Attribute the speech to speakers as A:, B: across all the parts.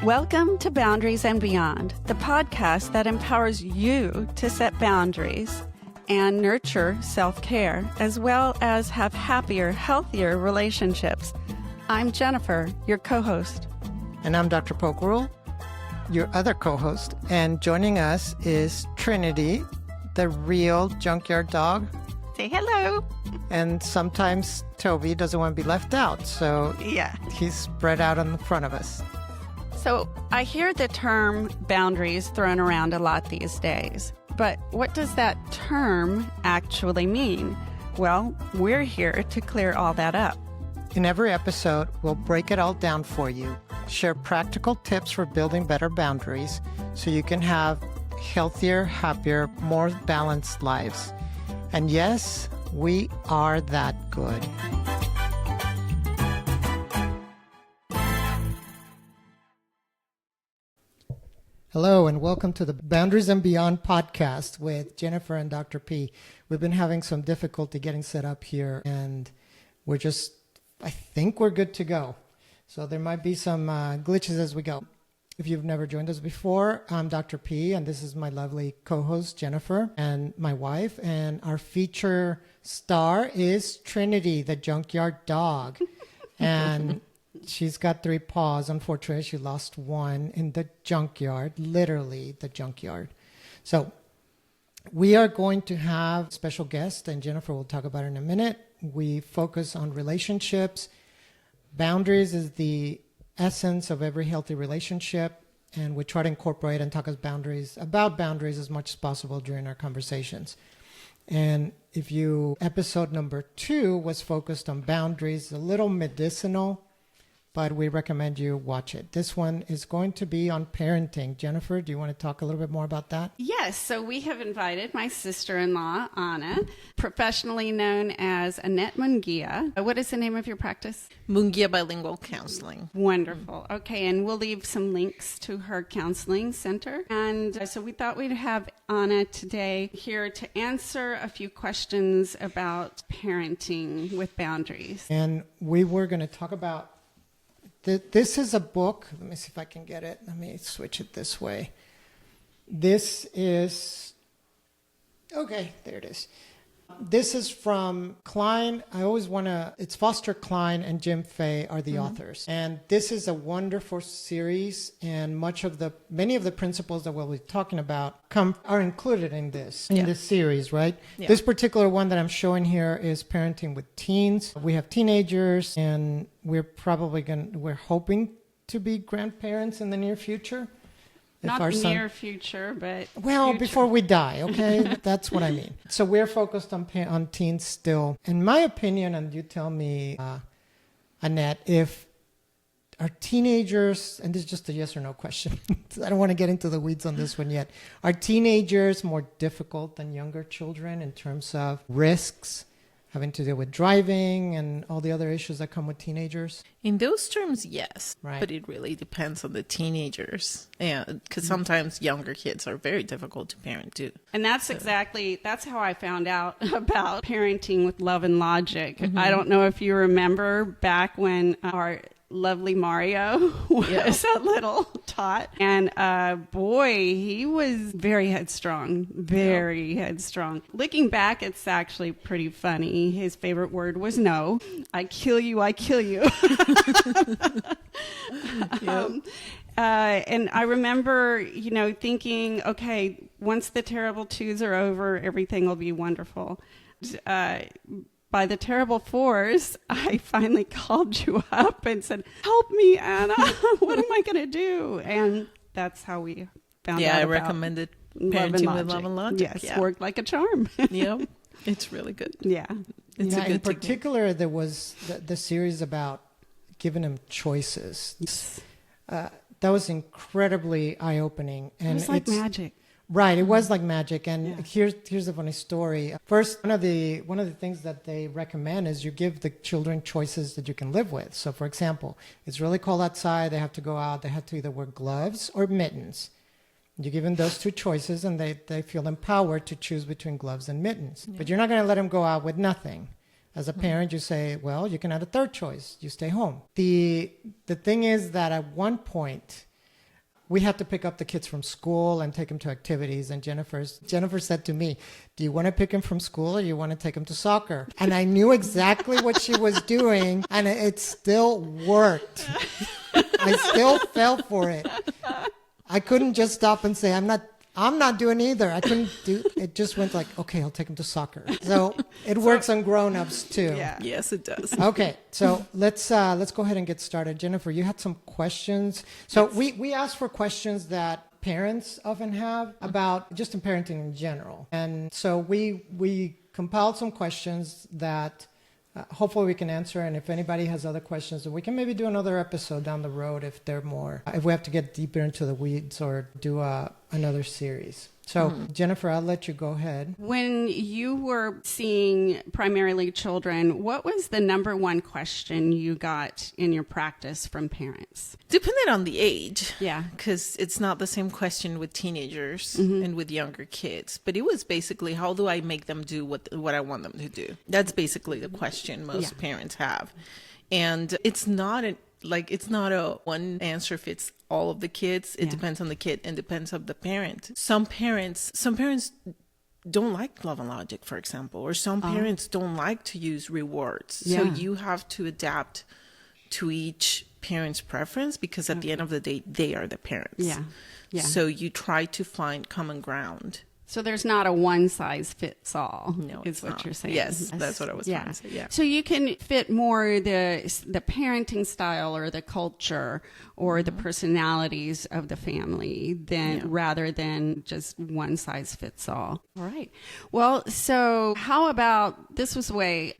A: Welcome to Boundaries and Beyond, the podcast that empowers you to set boundaries and nurture self-care, as well as have happier, healthier relationships. I'm Jennifer, your co-host.
B: And I'm Dr. Pocurull, your other co-host. And joining us is Trinity, the real junkyard dog.
A: Say hello.
B: And sometimes Toby doesn't want to be left out, so he's spread out in the front of us.
A: So I hear the term boundaries thrown around a lot these days, but what does that term actually mean? Well, we're here to clear all that up.
B: In every episode, we'll break it all down for you, share practical tips for building better boundaries so you can have healthier, happier, more balanced lives. And yes, we are that good. Hello, and welcome to the Boundaries and Beyond podcast with Jennifer and Dr. P. We've been having some difficulty getting set up here, and I think we're good to go. So there might be some glitches as we go. If you've never joined us before, I'm Dr. P, and this is my lovely co-host, Jennifer, and my wife. And our feature star is Trinity, the junkyard dog. And she's got 3 paws. Unfortunately, she lost one in the junkyard, literally the junkyard. So we are going to have a special guest, and Jennifer will talk about it in a minute. We focus on relationships. Boundaries is the essence of every healthy relationship, and we try to incorporate and talk about boundaries as much as possible during our conversations. And episode number 2 was focused on boundaries, a little medicinal, but we recommend you watch it. This one is going to be on parenting. Jennifer, do you want to talk a little bit more about that?
A: Yes. So we have invited my sister-in-law, Anna, professionally known as Annette Munguia. What is the name of your practice?
C: Munguia Bilingual Counseling.
A: Wonderful. Okay. And we'll leave some links to her counseling center. And so we thought we'd have Anna today here to answer a few questions about parenting with boundaries.
B: And we were going to talk about this is a book. Let me see if I can get it. Let me switch it this way. This is, okay, there it is. This is from Klein. It's Foster Klein and Jim Fay are the authors. And this is a wonderful series, and many of the principles that we'll be talking about are included in this series, right? Yeah. This particular one that I'm showing here is parenting with teens. We have teenagers, and we're hoping to be grandparents in the near future.
A: Not near future, but
B: future. Before we die, okay? That's what I mean. So we're focused on teens still. In my opinion, and you tell me, Annette, if our teenagers, and this is just a yes or no question. I don't want to get into the weeds on this one yet. Are teenagers more difficult than younger children in terms of risks, having to deal with driving and all the other issues that come with teenagers?
C: In those terms, yes.
B: Right.
C: But it really depends on the teenagers. Yeah, because sometimes younger kids are very difficult to parent too.
A: And that's how I found out about parenting with love and logic. Mm-hmm. I don't know if you remember back when our lovely Mario was a little tot. And boy, he was very headstrong, headstrong. Looking back, it's actually pretty funny. His favorite word was no. I kill you, I kill you. And I remember, thinking, okay, once the terrible 2s are over, everything will be wonderful. By the terrible 4s, I finally called you up and said, help me, Anna. What am I going to do? And that's how we found out.
C: Yeah, I recommended parenting with love and logic.
A: Yes, worked like a charm.
C: Yep, it's really good.
A: Yeah.
C: It's a good
B: in particular, there was the series about giving them choices. That was incredibly eye-opening. And
A: it was like magic.
B: Right, it was like magic. And here's a funny story. First, one of the things that they recommend is you give the children choices that you can live with. So, for example, it's really cold outside. They have to go out. They have to either wear gloves or mittens. You give them those 2 choices, and they feel empowered to choose between gloves and mittens. Yeah. But you're not going to let them go out with nothing. As a parent, you say, well, you can add a 3rd choice. You stay home. The thing is that at one point, we had to pick up the kids from school and take them to activities. And Jennifer said to me, do you want to pick them from school or you want to take them to soccer? And I knew exactly what she was doing, and it still worked. I still fell for it. I couldn't just stop and say, I'm not doing either. I couldn't do it. Just went like, okay, I'll take them to soccer. So it works on grown-ups too.
A: Yeah.
C: Yes, it does.
B: Okay, so let's go ahead and get started. Jennifer, you had some questions. So we asked for questions that parents often have about just in parenting in general. And so we compiled some questions that hopefully we can answer. And if anybody has other questions, we can maybe do another episode down the road if we have to get deeper into the weeds or do another series. So, Jennifer, I'll let you go ahead.
A: When you were seeing primarily children, what was the number one question you got in your practice from parents?
C: Depending on the age.
A: Yeah.
C: Because it's not the same question with teenagers and with younger kids. But it was basically, how do I make them do what I want them to do? That's basically the question most parents have. And it's not a one answer fits all of the kids. It depends on the kid and depends on the parent. Some parents don't like love and logic, for example, or some parents don't like to use rewards.
A: Yeah.
C: So you have to adapt to each parent's preference, because at the end of the day, they are the parents.
A: Yeah. Yeah.
C: So you try to find common ground.
A: So there's not a one size fits all.
C: No,
A: is
C: it's
A: what
C: not.
A: you're saying.
C: Yes, that's what I was trying to say. Yeah.
A: So you can fit more the parenting style or the culture or the personalities of the family rather than just one size fits all. All right. Well, so how about, this was the way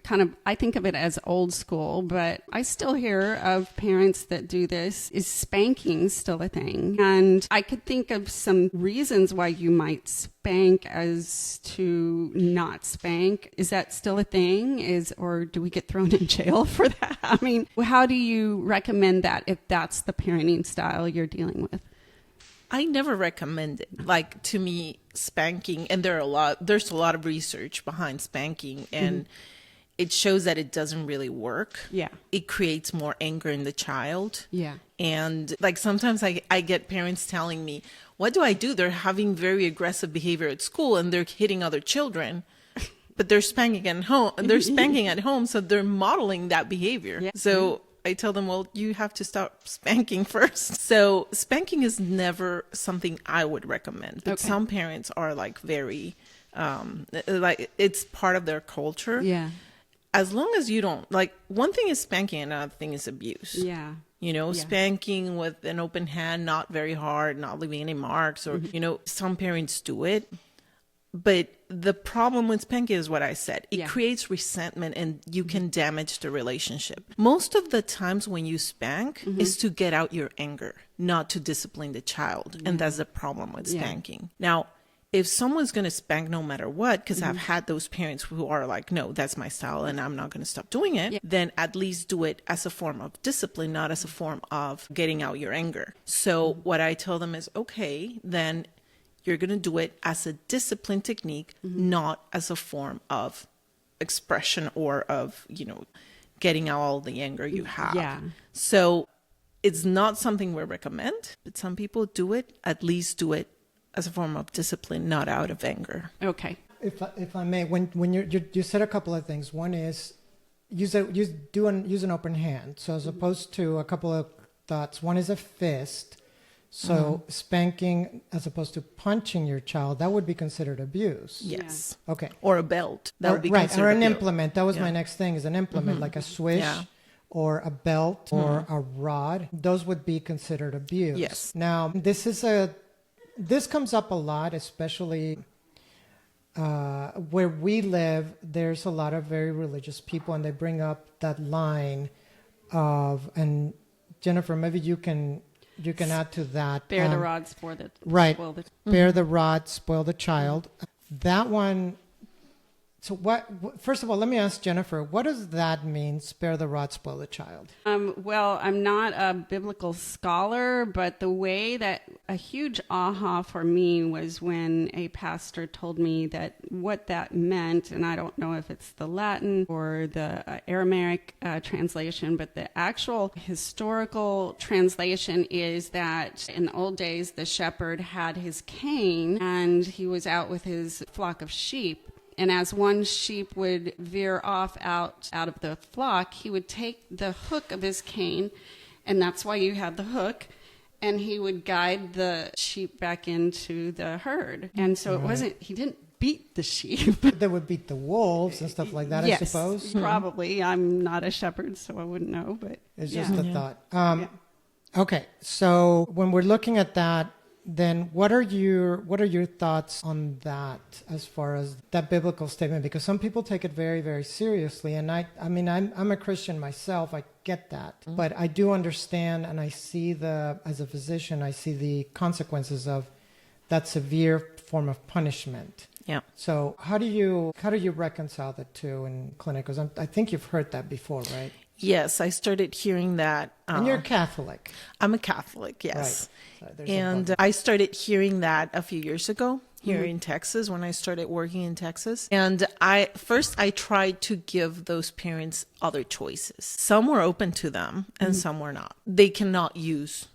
A: I think of it as old school, but I still hear of parents that do this. Is spanking still a thing? And I could think of some reasons why you might spank as to not spank. Is that still a thing? Or do we get thrown in jail for that? I mean, how do you recommend that if that's the parenting style you're dealing with?
C: I never recommend it. Like, to me, spanking, and there's a lot of research behind spanking, and it shows that it doesn't really work.
A: Yeah.
C: It creates more anger in the child.
A: Yeah.
C: And like sometimes I get parents telling me, what do I do? They're having very aggressive behavior at school and they're hitting other children, but they're spanking at home. They're spanking at home, so they're modeling that behavior. Yeah. So I tell them, well, you have to stop spanking first. So spanking is never something I would recommend. But some parents are like very, like it's part of their culture.
A: Yeah.
C: As long as you don't, like, one thing is spanking, another thing is abuse.
A: Yeah.
C: Spanking with an open hand, not very hard, not leaving any marks, or, some parents do it. But the problem with spanking is what I said. It creates resentment and you can damage the relationship. Most of the times when you spank is to get out your anger, not to discipline the child. And that's the problem with spanking. Now, if someone's going to spank no matter what, because I've had those parents who are like, no, that's my style and I'm not going to stop doing it, then at least do it as a form of discipline, not as a form of getting out your anger. So what I tell them is, okay, then you're going to do it as a discipline technique, not as a form of expression or of, getting out all the anger you have. Yeah. So it's not something we recommend, but some people do it, at least do it as a form of discipline, not out of anger.
A: Okay.
B: If I may, when you said a couple of things. One is use an open hand. So as opposed to a couple of thoughts. One is a fist. So spanking as opposed to punching your child, that would be considered abuse.
C: Yes.
B: Yeah. Okay.
C: Or a belt. That would be considered
B: or an
C: abuse.
B: implement. That was my next thing, is an implement, like a swish or a belt or a rod. Those would be considered abuse.
C: Yes.
B: Now, this comes up a lot, especially where we live. There's a lot of very religious people, and they bring up that line of, and Jennifer, maybe you can add to that.
A: Bear the rod, spoil the
B: Bear the rod, spoil the child. That one, So first of all, let me ask Jennifer, what does that mean, spare the rod, spoil the child?
A: Well, I'm not a biblical scholar, but the way that a huge aha for me was when a pastor told me that what that meant, and I don't know if it's the Latin or the Aramaic translation, but the actual historical translation is that in the old days, the shepherd had his cane and he was out with his flock of sheep. And as one sheep would veer off out of the flock, he would take the hook of his cane, and that's why you have the hook, and he would guide the sheep back into the herd. And so he didn't beat the sheep.
B: They would beat the wolves and stuff like that,
A: yes,
B: I suppose?
A: Probably. I'm not a shepherd, so I wouldn't know, but
B: it's just a thought. Okay, so when we're looking at that, then what are your thoughts on that as far as that biblical statement? Because some people take it very, very seriously, and I'm a Christian myself. I get that, but I do understand, and I see as a physician, I see the consequences of that severe form of punishment.
C: Yeah.
B: So how do you reconcile the two in clinic? Because I think you've heard that before, right?
C: Yes, I started hearing that.
B: And you're Catholic.
C: I'm a Catholic, yes.
B: Right.
C: And I started hearing that a few years ago here in Texas when I started working in Texas. And I tried to give those parents other choices. Some were open to them and some were not. They cannot use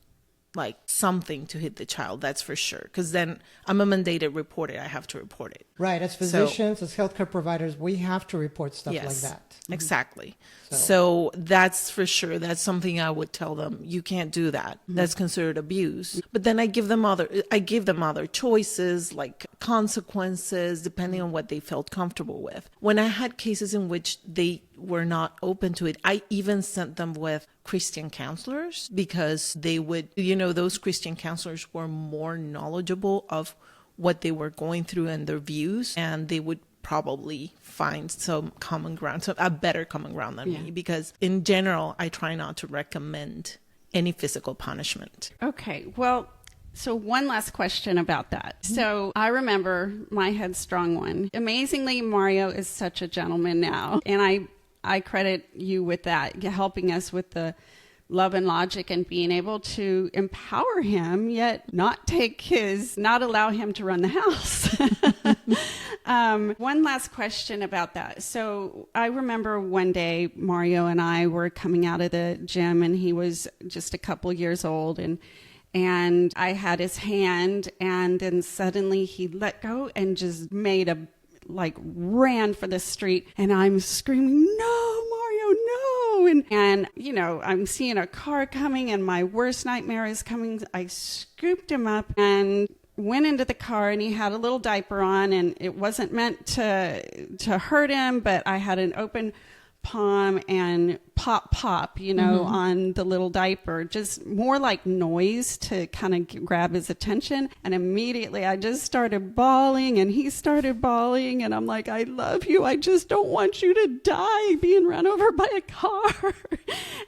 C: like something to hit the child, that's for sure. Because then I'm a mandated reporter. I have to report it.
B: Right. As physicians, as healthcare providers, we have to report stuff like that.
C: Exactly. So that's for sure. That's something I would tell them. You can't do that. That's considered abuse. But then I give them other choices, like consequences, depending on what they felt comfortable with. When I had cases in which they were not open to it, I even sent them with Christian counselors, because they would, those Christian counselors were more knowledgeable of what they were going through and their views, and they would probably find some common ground, a better common ground than me, because in general, I try not to recommend any physical punishment.
A: Okay, well, so one last question about that. So I remember my headstrong one. Amazingly, Mario is such a gentleman now, and I credit you with that, helping us with the love and logic and being able to empower him, yet not allow him to run the house. One last question about that. So I remember one day Mario and I were coming out of the gym, and he was just a couple years old, and I had his hand, and then suddenly he let go and just ran for the street, and I'm screaming, "No, Mario, no!" And I'm seeing a car coming, and my worst nightmare is coming. I scooped him up and went into the car, and he had a little diaper on, and it wasn't meant to hurt him, but I had an open palm and pop, on the little diaper, just more like noise to kind of grab his attention. And immediately I just started bawling, and he started bawling, and I'm like, "I love you. I just don't want you to die being run over by a car."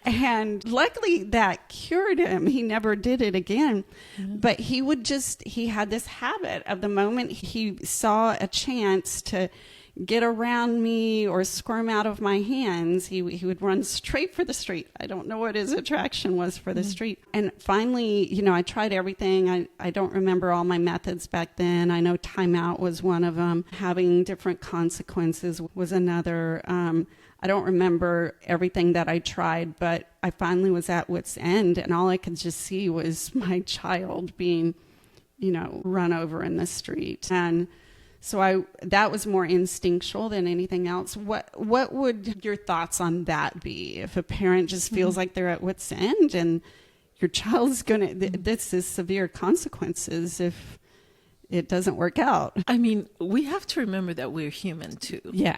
A: And luckily that cured him. He never did it again. But he had this habit of the moment he saw a chance to get around me or squirm out of my hands, he would run straight for the street. I don't know what his attraction was for the street. And finally, I tried everything. I don't remember all my methods back then. I know timeout was one of them. Having different consequences was another. I don't remember everything that I tried, but I finally was at wit's end, and all I could just see was my child being, run over in the street. And so that was more instinctual than anything else. What would your thoughts on that be if a parent just feels like they're at wit's end and your child's this is severe consequences if it doesn't work out?
C: I mean, we have to remember that we're human too.
A: Yeah.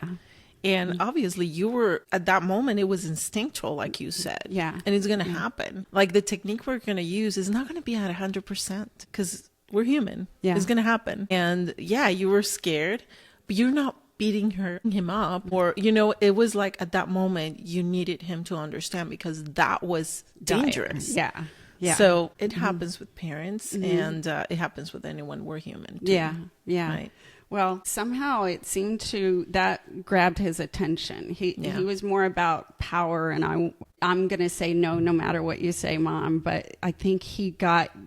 C: And obviously you were, at that moment, it was instinctual, like you said.
A: Yeah.
C: And it's going to happen. Like the technique we're going to use is not going to be at 100% because we're human. Yeah. It's going to happen. And yeah, you were scared, but you're not beating him up, or, it was like at that moment you needed him to understand because that was dangerous.
A: Yeah. Yeah.
C: So it happens with parents, and it happens with anyone. We're human too.
A: Yeah.
C: Right.
A: Well, somehow it seemed that grabbed his attention. He was more about power, and I'm going to say no matter what you say, Mom. But I think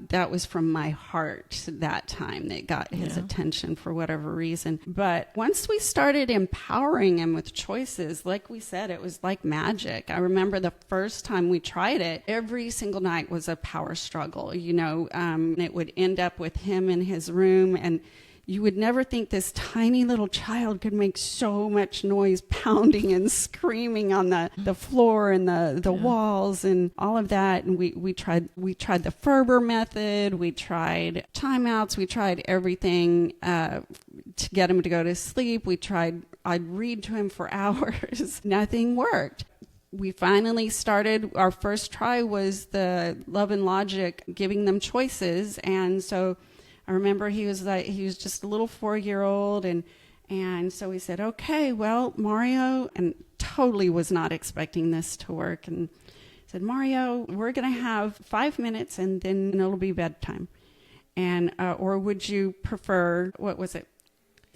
A: that was from my heart that time that got his attention for whatever reason. But once we started empowering him with choices, like we said, it was like magic. I remember the first time we tried it, every single night was a power struggle. It would end up with him in his room, and you would never think this tiny little child could make so much noise, pounding and screaming on the floor and the walls and all of that. And we tried the Ferber method. We tried timeouts. We tried everything to get him to go to sleep. I'd read to him for hours. Nothing worked. We finally started, our first try was the Love and Logic, giving them choices. And so I remember he was just a little 4-year-old, and so we said, okay, well, Mario, and totally was not expecting this to work, and said, Mario, we're going to have 5 minutes, and then it'll be bedtime. And or would you prefer, what was it?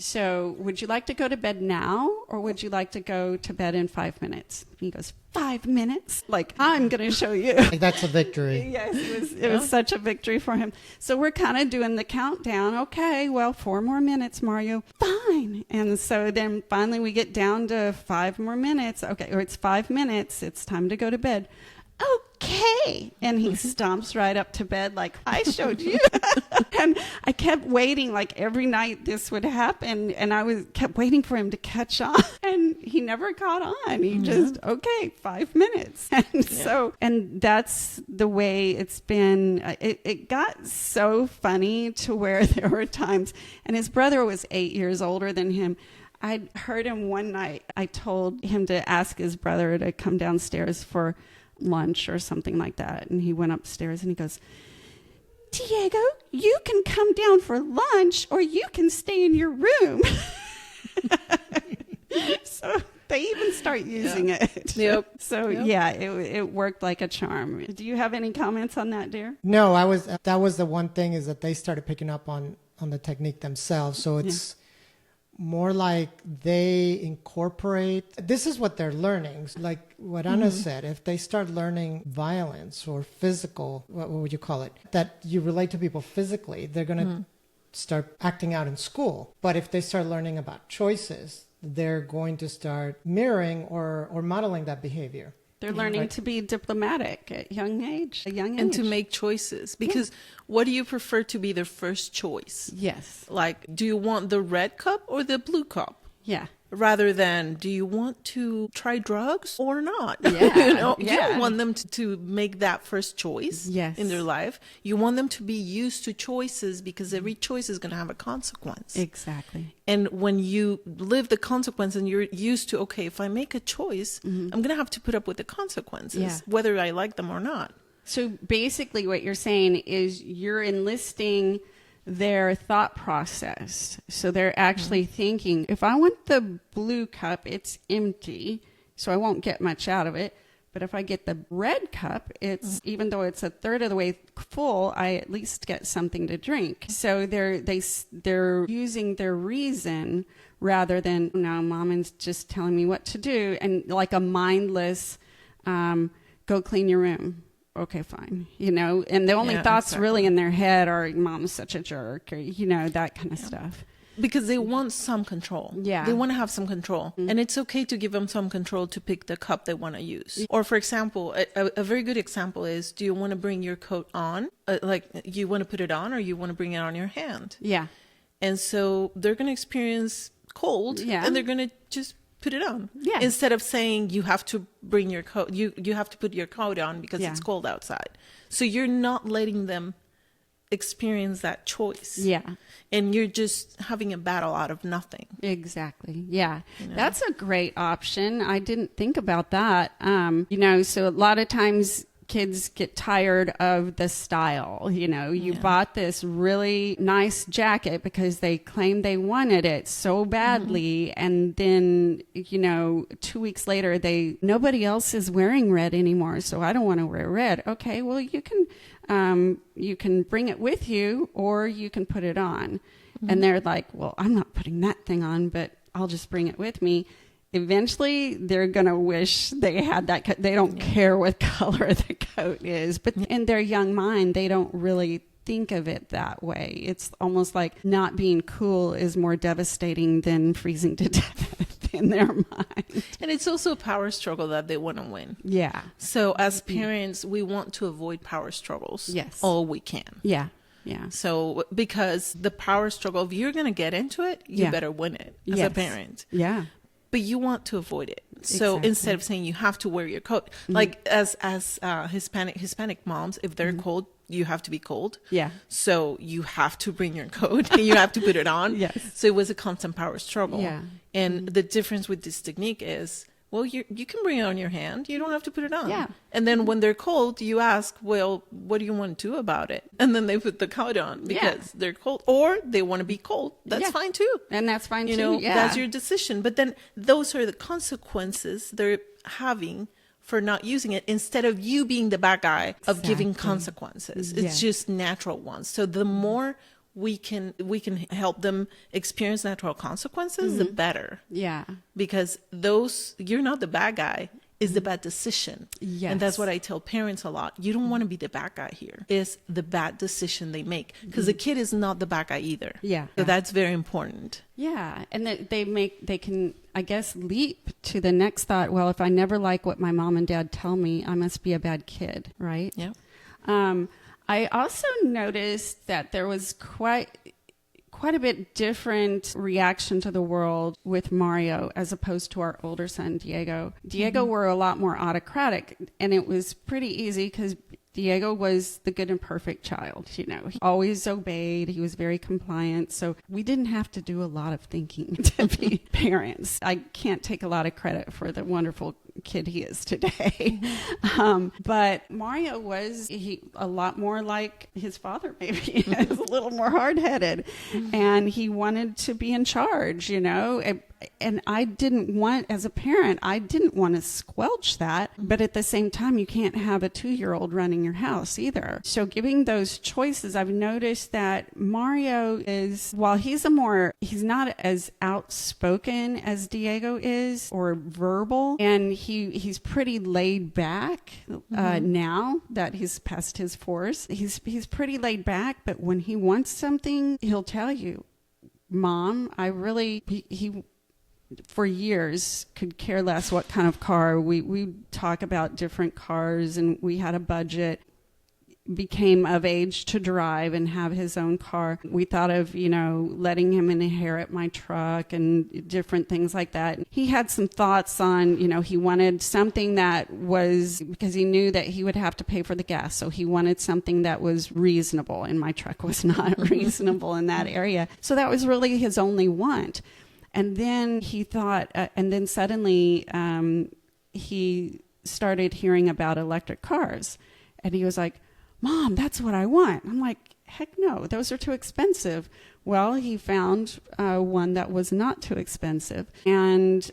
A: So would you like to go to bed now, or would you like to go to bed in 5 minutes? And he goes, 5 minutes? Like, I'm going to show you.
B: Like, that's a victory.
A: Yes, it was such a victory for him. So we're kind of doing the countdown. Okay, well, 4 more minutes, Mario. Fine. And so then finally we get down to 5 more minutes. Okay, or it's 5 minutes. It's time to go to bed. Okay. And he stomps right up to bed like, I showed you. And I kept waiting, like every night this would happen. And I kept waiting for him to catch on. And he never caught on. He just, okay, 5 minutes. And and that's the way it's been. It got so funny to where there were times, and his brother was 8 years older than him. I heard him one night. I told him to ask his brother to come downstairs for lunch or something like that, and he went upstairs and he goes, Diego, you can come down for lunch or you can stay in your room. So they even start using it.
C: Yep.
A: So it worked like a charm. Do you have any comments on that, dear?
B: No, that was the one thing, is that they started picking up on the technique themselves. So it's more like they incorporate, this is what they're learning. Like what Anna said, if they start learning violence or physical, what would you call it? That you relate to people physically, they're going to start acting out in school. But if they start learning about choices, they're going to start mirroring or modeling that behavior.
A: They're learning to be diplomatic at a young age.
C: And to make choices. Because what do you prefer to be their first choice?
A: Yes.
C: Like, do you want the red cup or the blue cup?
A: Yeah.
C: Rather than, do you want to try drugs or not?
A: Yeah.
C: You don't want them to make that first choice in their life. You want them to be used to choices, because every choice is going to have a consequence.
A: Exactly.
C: And when you live the consequence and you're used to, okay, if I make a choice, I'm going to have to put up with the consequences, whether I like them or not.
A: So basically what you're saying is you're enlisting their thought process. So they're actually thinking, if I want the blue cup, it's empty, so I won't get much out of it. But if I get the red cup, it's even though it's a third of the way full, I at least get something to drink. So they're using their reason rather than, no, Mom is just telling me what to do, and like a mindless, go clean your room. Okay, fine. And the only thoughts really in their head are, Mom's such a jerk, or, that kind of stuff.
C: Because they want some control.
A: Yeah.
C: They want to have some control. And it's okay to give them some control to pick the cup they want to use. Or, for example, a very good example is, do you want to bring your coat on? Like, you want to put it on, or you want to bring it on your hand?
A: Yeah.
C: And so they're going to experience cold, and they're going to just put it on.
A: Yeah.
C: Instead of saying you have to bring your coat, you have to put your coat on because it's cold outside. So you're not letting them experience that choice. Yeah. And you're just having a battle out of nothing.
A: Exactly. Yeah. That's a great option. I didn't think about that. So a lot of times kids get tired of the style. You bought this really nice jacket because they claimed they wanted it so badly. And then, 2 weeks later, nobody else is wearing red anymore. So I don't want to wear red. Okay, well, you can bring it with you or you can put it on. And they're like, well, I'm not putting that thing on, but I'll just bring it with me. Eventually, they're going to wish they had that coat. They don't care what color the coat is. But in their young mind, they don't really think of it that way. It's almost like not being cool is more devastating than freezing to death in their mind.
C: And it's also a power struggle that they want to win.
A: Yeah.
C: So as parents, we want to avoid power struggles.
A: Yes.
C: All we can.
A: Yeah. Yeah.
C: So because the power struggle, if you're going to get into it, you better win it as a parent.
A: Yeah.
C: But you want to avoid it. So instead of saying you have to wear your coat, like as Hispanic moms, if they're cold, you have to be cold.
A: Yeah.
C: So you have to bring your coat and you have to put it on.
A: Yes.
C: So it was a constant power struggle.
A: Yeah.
C: And the difference with this technique is, well, you can bring it on your hand. You don't have to put it on.
A: Yeah.
C: And then when they're cold, you ask, well, what do you want to do about it? And then they put the coat on because they're cold, or they want to be cold. That's fine too.
A: And that's fine too.
C: That's your decision. But then those are the consequences they're having for not using it, instead of you being the bad guy of giving consequences. It's just natural ones. So the more we can help them experience natural consequences, the better.
A: Yeah.
C: Because you're not the bad guy, is the bad decision.
A: Yes.
C: And that's what I tell parents a lot. You don't want to be the bad guy here. It's the bad decision they make, because the kid is not the bad guy either.
A: Yeah.
C: So that's very important.
A: Yeah. And they can, I guess, leap to the next thought. Well, if I never like what my mom and dad tell me, I must be a bad kid. Right.
C: Yeah.
A: I also noticed that there was quite a bit different reaction to the world with Mario as opposed to our older son, Diego. Diego were a lot more autocratic, and it was pretty easy because Diego was the good and perfect child. He always obeyed. He was very compliant. So we didn't have to do a lot of thinking to be parents. I can't take a lot of credit for the wonderful kid he is today. But Mario was a lot more like his father, maybe. He was a little more hard-headed. And he wanted to be in charge, And I didn't want, as a parent, I didn't want to squelch that. But at the same time, you can't have a 2-year-old running your house either. So giving those choices, I've noticed that Mario is, while he's not as outspoken as Diego is, or verbal, and he's pretty laid back now that he's past his force. He's pretty laid back, but when he wants something, he'll tell you, Mom, he for years could care less what kind of car. We talk about different cars, and we had a budget. Became of age to drive and have his own car. We thought of, letting him inherit my truck and different things like that. He had some thoughts on, he wanted something that was, because he knew that he would have to pay for the gas. So he wanted something that was reasonable, and my truck was not reasonable in that area. So that was really his only want. And then he thought, and then suddenly he started hearing about electric cars. And he was like, Mom, that's what I want. I'm like, heck no, those are too expensive. Well, he found one that was not too expensive. And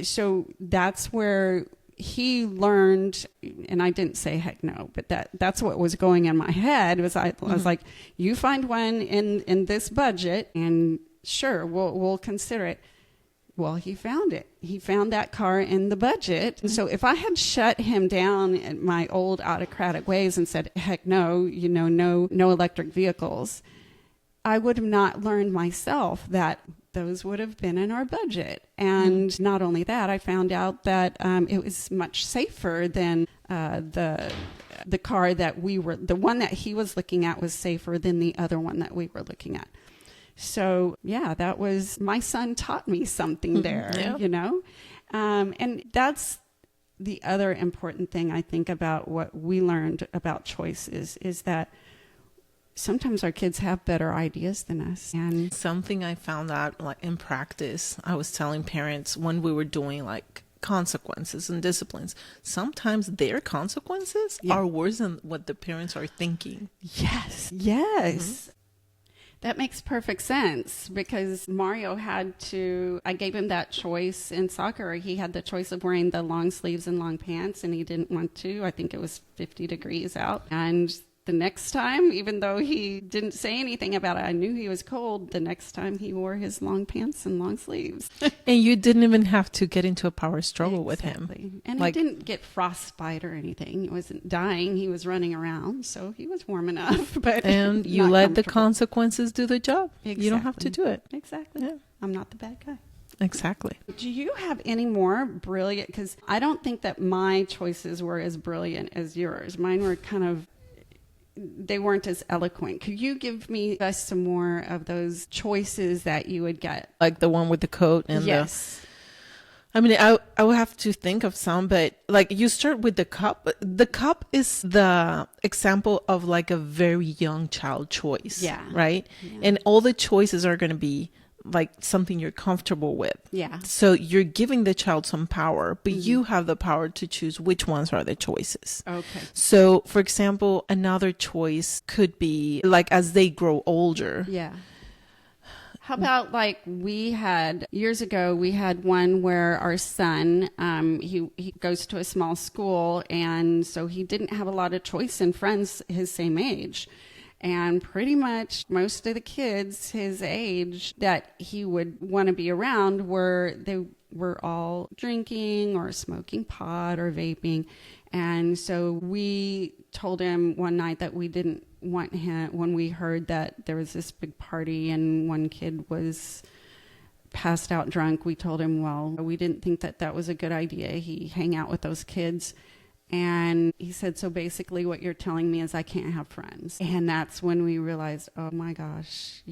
A: so that's where he learned, and I didn't say heck no, but that's what was going in my head. I was like, you find one in this budget, and sure, we'll consider it. Well, he found it. He found that car in the budget. And so if I had shut him down in my old autocratic ways and said, heck no, no electric vehicles, I would have not learned myself that those would have been in our budget. And not only that, I found out that it was much safer than the car that the one that he was looking at was safer than the other one that we were looking at. So, that was, my son taught me something there, and that's the other important thing I think about what we learned about choice is that sometimes our kids have better ideas than us. And
C: something I found out in practice, I was telling parents when we were doing consequences and disciplines, sometimes their consequences are worse than what the parents are thinking.
A: Yes. Yes. That makes perfect sense, because Mario I gave him that choice in soccer. He had the choice of wearing the long sleeves and long pants, and he didn't want to. I think it was 50 degrees out. And the next time, even though he didn't say anything about it, I knew he was cold. The next time he wore his long pants and long sleeves.
C: And you didn't even have to get into a power struggle with him.
A: And he didn't get frostbite or anything. He wasn't dying. He was running around, so he was warm enough. And
C: you let the consequences do the job.
A: Exactly.
C: You don't have to do it.
A: Exactly. Yeah. I'm not the bad guy.
C: Exactly.
A: Do you have any more brilliant? Because I don't think that my choices were as brilliant as yours. Mine were they weren't as eloquent. Could you give us some more of those choices that you would get?
C: Like the one with the coat and
A: yes.
C: I mean, I would have to think of some, but like you start with the cup. The cup is the example of like a very young child choice.
A: Yeah.
C: Right? Yeah. And all the choices are going to be like something you're comfortable with.
A: Yeah.
C: So you're giving the child some power, but you have the power to choose which ones are the choices.
A: Okay.
C: So for example, another choice could be like as they grow older.
A: Yeah. How about like years ago, we had one where our son, he goes to a small school, and so he didn't have a lot of choice in friends his same age. And pretty much most of the kids his age that he would want to be around they were all drinking or smoking pot or vaping. And so we told him one night that we didn't want him, when we heard that there was this big party and one kid was passed out drunk, we told him, well, we didn't think that was a good idea. He hang out with those kids. And he said, so basically what you're telling me is I can't have friends. And that's when we realized, oh my gosh,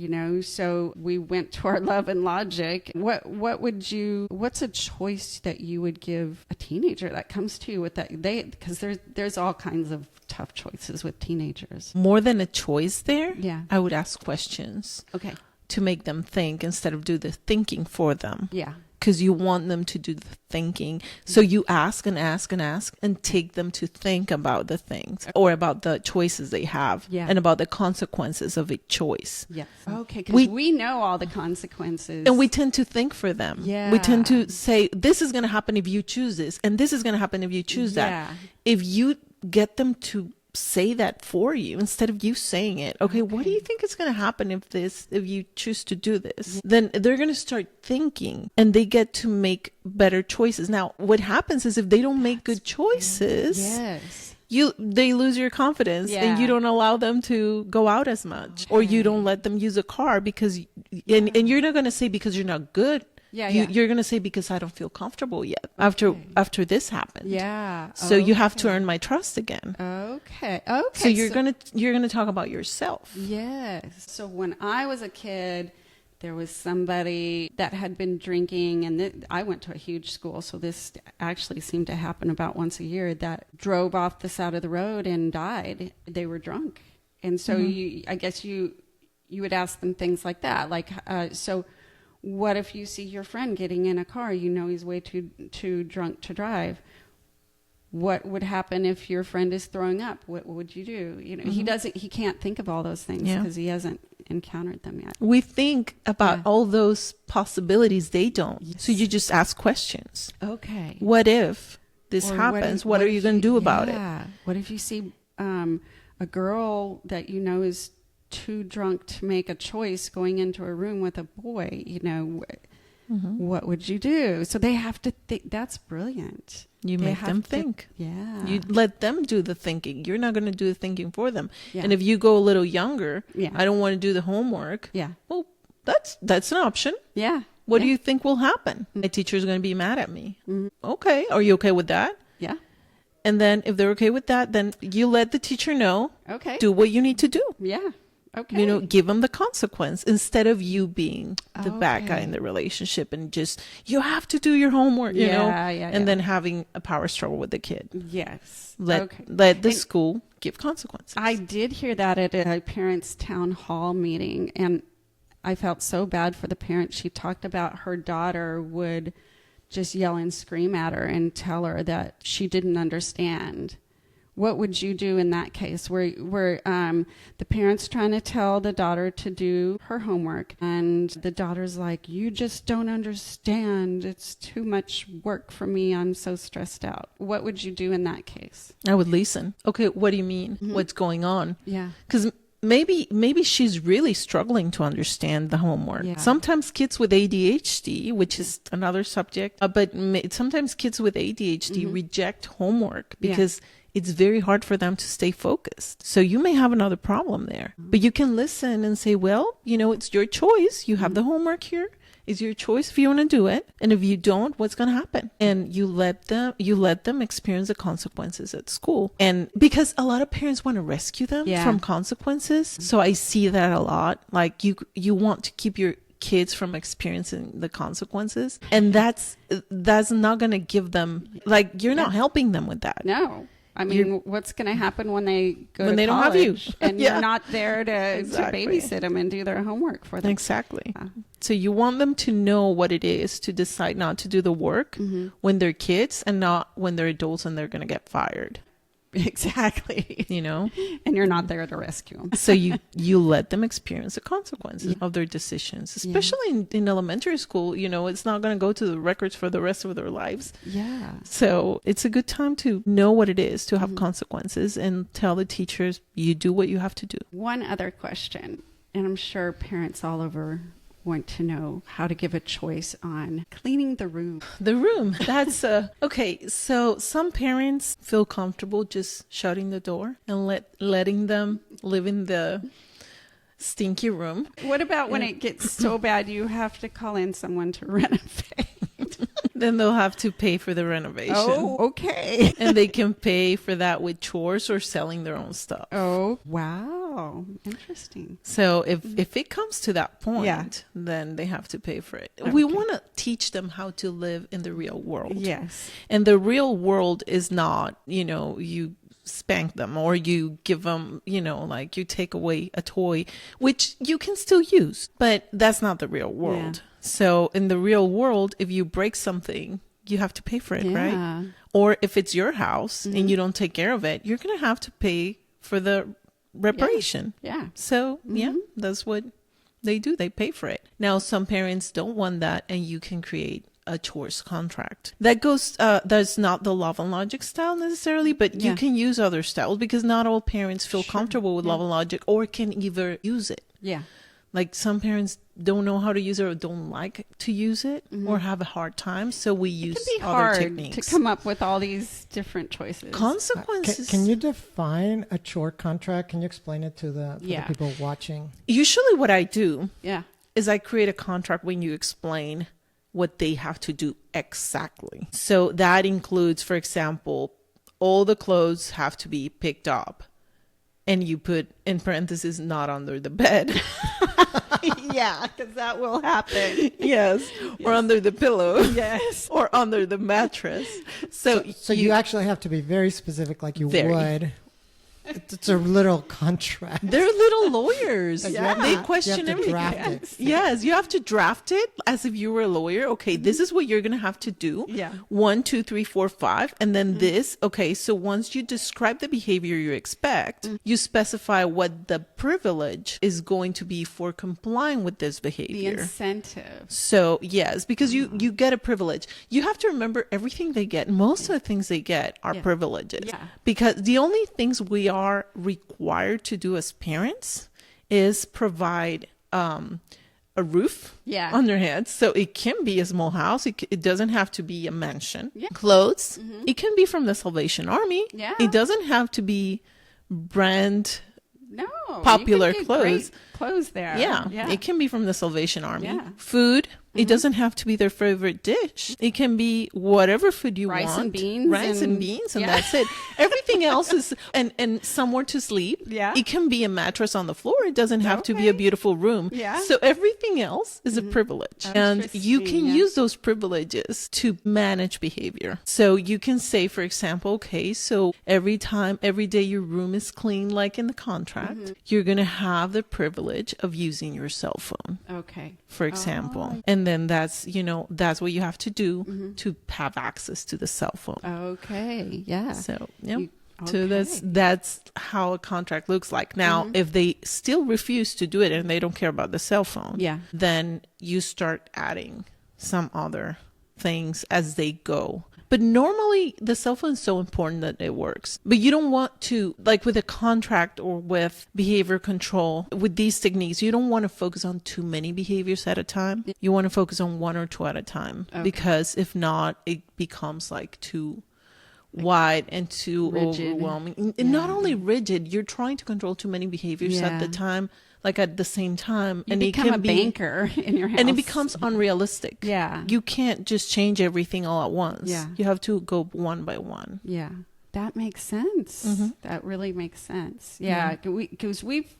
A: so we went to our love and logic. What's a choice that you would give a teenager that comes to you with that? Because there's all kinds of tough choices with teenagers.
C: More than a choice there,
A: yeah,
C: I would ask questions.
A: Okay.
C: To make them think instead of do the thinking for them.
A: Yeah.
C: Because you want them to do the thinking. So you ask and ask and ask and take them to think about the things or about the choices they have and about the consequences of a choice.
A: Yes. Okay, because we know all the consequences.
C: And we tend to think for them.
A: Yeah.
C: We tend to say, this is going to happen if you choose this, and this is going to happen if you choose that. If you get them to say that for you instead of you saying it. Okay, what do you think is going to happen if you choose to do this? Then they're going to start thinking and they get to make better choices. Now, what happens is if they don't make good choices, they lose your confidence and you don't allow them to go out as much or you don't let them use a car because and you're not going to say because you're not good. You're going to say because I don't feel comfortable yet after this happened. Yeah. So you have to earn my trust again.
A: Okay.
C: So you're going to talk about yourself.
A: Yes. So when I was a kid, there was somebody that had been drinking, and I went to a huge school, so this actually seemed to happen about once a year, that drove off the side of the road and died. They were drunk. And so I guess you would ask them things like that. Like, so what if you see your friend getting in a car, he's way too drunk to drive? What would happen if your friend is throwing up? What would you do? He can't think of all those things because he hasn't encountered them yet.
C: We think about all those possibilities. They don't. Yes. So you just ask questions.
A: Okay.
C: What if this happens? What are you going to do about it?
A: What if you see a girl that is too drunk to make a choice going into a room with a boy? What would you do? So they have to think. That's brilliant.
C: You make them think.
A: Yeah.
C: You let them do the thinking. You're not going to do the thinking for them. Yeah. And if you go a little younger, I don't want to do the homework. Yeah. Well, that's an option.
A: Yeah.
C: What do you think will happen? My teacher's going to be mad at me. Okay. Are you okay with that?
A: Yeah.
C: And then if they're okay with that, then you let the teacher know.
A: Okay.
C: Do what you need to do.
A: Yeah. Okay.
C: Give them the consequence instead of you being the bad guy in the relationship and just, you have to do your homework, and then having a power struggle with the kid.
A: Yes.
C: Let the school give consequences.
A: I did hear that at a parents' town hall meeting, and I felt so bad for the parent. She talked about her daughter would just yell and scream at her and tell her that she didn't understand. What would you do in that case where the parent's trying to tell the daughter to do her homework and the daughter's like, you just don't understand. It's too much work for me. I'm so stressed out. What would you do in that case?
C: I would listen. Okay, what do you mean? What's going on?
A: Yeah.
C: Because maybe she's really struggling to understand the homework.
A: Yeah.
C: Sometimes kids with ADHD, which is another subject, but sometimes kids with ADHD reject homework because it's very hard for them to stay focused. So you may have another problem there. But you can listen and say, well, it's your choice. You have the homework here. It's your choice if you want to do it. And if you don't, what's going to happen? And you let them experience the consequences at school. And because a lot of parents want to rescue them from consequences. So I see that a lot. Like you want to keep your kids from experiencing the consequences. And that's not going to give them, like, you're not helping them with that.
A: No. I mean, what's going to happen when they go
C: when
A: to
C: they
A: college
C: don't have you
A: and you're not there to
C: Exactly.
A: babysit them and do their homework for them?
C: Exactly. So you want them to know what it is to decide not to do the work when they're kids and not when they're adults and they're going to get fired.
A: Exactly. And you're not there to rescue them.
C: So you let them experience the consequences of their decisions, especially in elementary school. It's not going to go to the records for the rest of their lives.
A: Yeah.
C: So it's a good time to know what it is to have consequences and tell the teachers, you do what you have to do.
A: One other question, and I'm sure parents all over want to know how to give a choice on cleaning the room.
C: The room. That's okay. So some parents feel comfortable just shutting the door and letting them live in the stinky room.
A: What about when it gets so bad you have to call in someone to renovate?
C: Then they'll have to pay for the renovation.
A: Oh, okay.
C: And they can pay for that with chores or selling their own stuff.
A: Oh, wow. Interesting.
C: So if it comes to that point, then they have to pay for it.
A: Okay.
C: We want to teach them how to live in the real world.
A: Yes.
C: And the real world is not, you spank them or you give them, like you take away a toy, which you can still use, but that's not the real world.
A: Yeah.
C: So in the real world, if you break something, you have to pay for it, right? Or if it's your house and you don't take care of it, you're going to have to pay for the reparation.
A: Yeah.
C: So that's what they do. They pay for it. Now, some parents don't want that, and you can create a chores contract that goes that's not the Love and Logic style necessarily, but you can use other styles because not all parents feel comfortable with Love and Logic or can either use it.
A: Yeah.
C: Like some parents don't know how to use it or don't like to use it or have a hard time, so we use
A: It can be
C: other
A: hard
C: techniques
A: to come up with all these different choices.
C: consequences.
B: Can you define a chore contract? Can you explain it to the people watching?
C: Usually what I do
A: Yeah.
C: is I create a contract when you explain what they have to do exactly. So that includes, for example, all the clothes have to be picked up. And you put in parentheses, not under the bed.
A: Yeah, because that will happen.
C: Yes. Or under the pillow.
A: Yes.
C: Or under the mattress. So
B: you actually have to be very specific, like you would. It's a little contract.
C: They're little lawyers.
B: Yeah.
C: They question
B: you have to
C: everything.
B: draft it.
C: Yes, you have to draft it as if you were a lawyer. Okay, this is what you're going to have to do.
A: Yeah.
C: 1, 2, 3, 4, 5. And then this. Okay, so once you describe the behavior you expect, you specify what the privilege is going to be for complying with this
A: The
C: behavior.
A: incentive.
C: So yes, because you get a privilege. You have to remember everything they get. Most of the things they get are privileges.
A: Yeah.
C: Because the only things we are required to do as parents is provide a roof on their heads. So it can be a small house. It doesn't have to be a mansion.
A: Yeah.
C: Clothes. It can be from the Salvation Army.
A: Yeah.
C: It doesn't have to be brand
A: No.
C: popular
A: you can get
C: clothes.
A: Great clothes there.
C: Yeah, it can be from the Salvation Army.
A: Yeah.
C: Food, it doesn't have to be their favorite dish. It can be whatever food you want.
A: Rice and beans.
C: Rice and beans, and that's it. Everything else is, and somewhere to sleep.
A: Yeah.
C: It can be a mattress on the floor. It doesn't have to be a beautiful room.
A: Yeah.
C: So everything else is a privilege. And you can
A: Interesting,
C: use those privileges to manage behavior. So you can say, for example, okay, so every day your room is clean, like in the contract, you're going to have the privilege of using your cell phone,
A: Okay.
C: for example. And And then that's what you have to do to have access to the cell phone.
A: Okay. Yeah.
C: So, yeah.
A: Okay.
C: So that's how a contract looks like. Now, if they still refuse to do it and they don't care about the cell phone, then you start adding some other things as they go. But normally the cell phone is so important that it works. But you don't want to, like with a contract or with behavior control, with these techniques, you don't want to focus on too many behaviors at a time. You want to focus on one or two at a time. Okay. Because if not, it becomes like too wide and too rigid. Overwhelming. And not only rigid, you're trying to control too many behaviors at the time. Like at the same time.
A: You become a banker in your house.
C: And it becomes unrealistic.
A: Yeah.
C: You can't just change everything all at once.
A: Yeah.
C: You have to go one by one.
A: Yeah. That makes sense. That really makes sense. Yeah. Because we've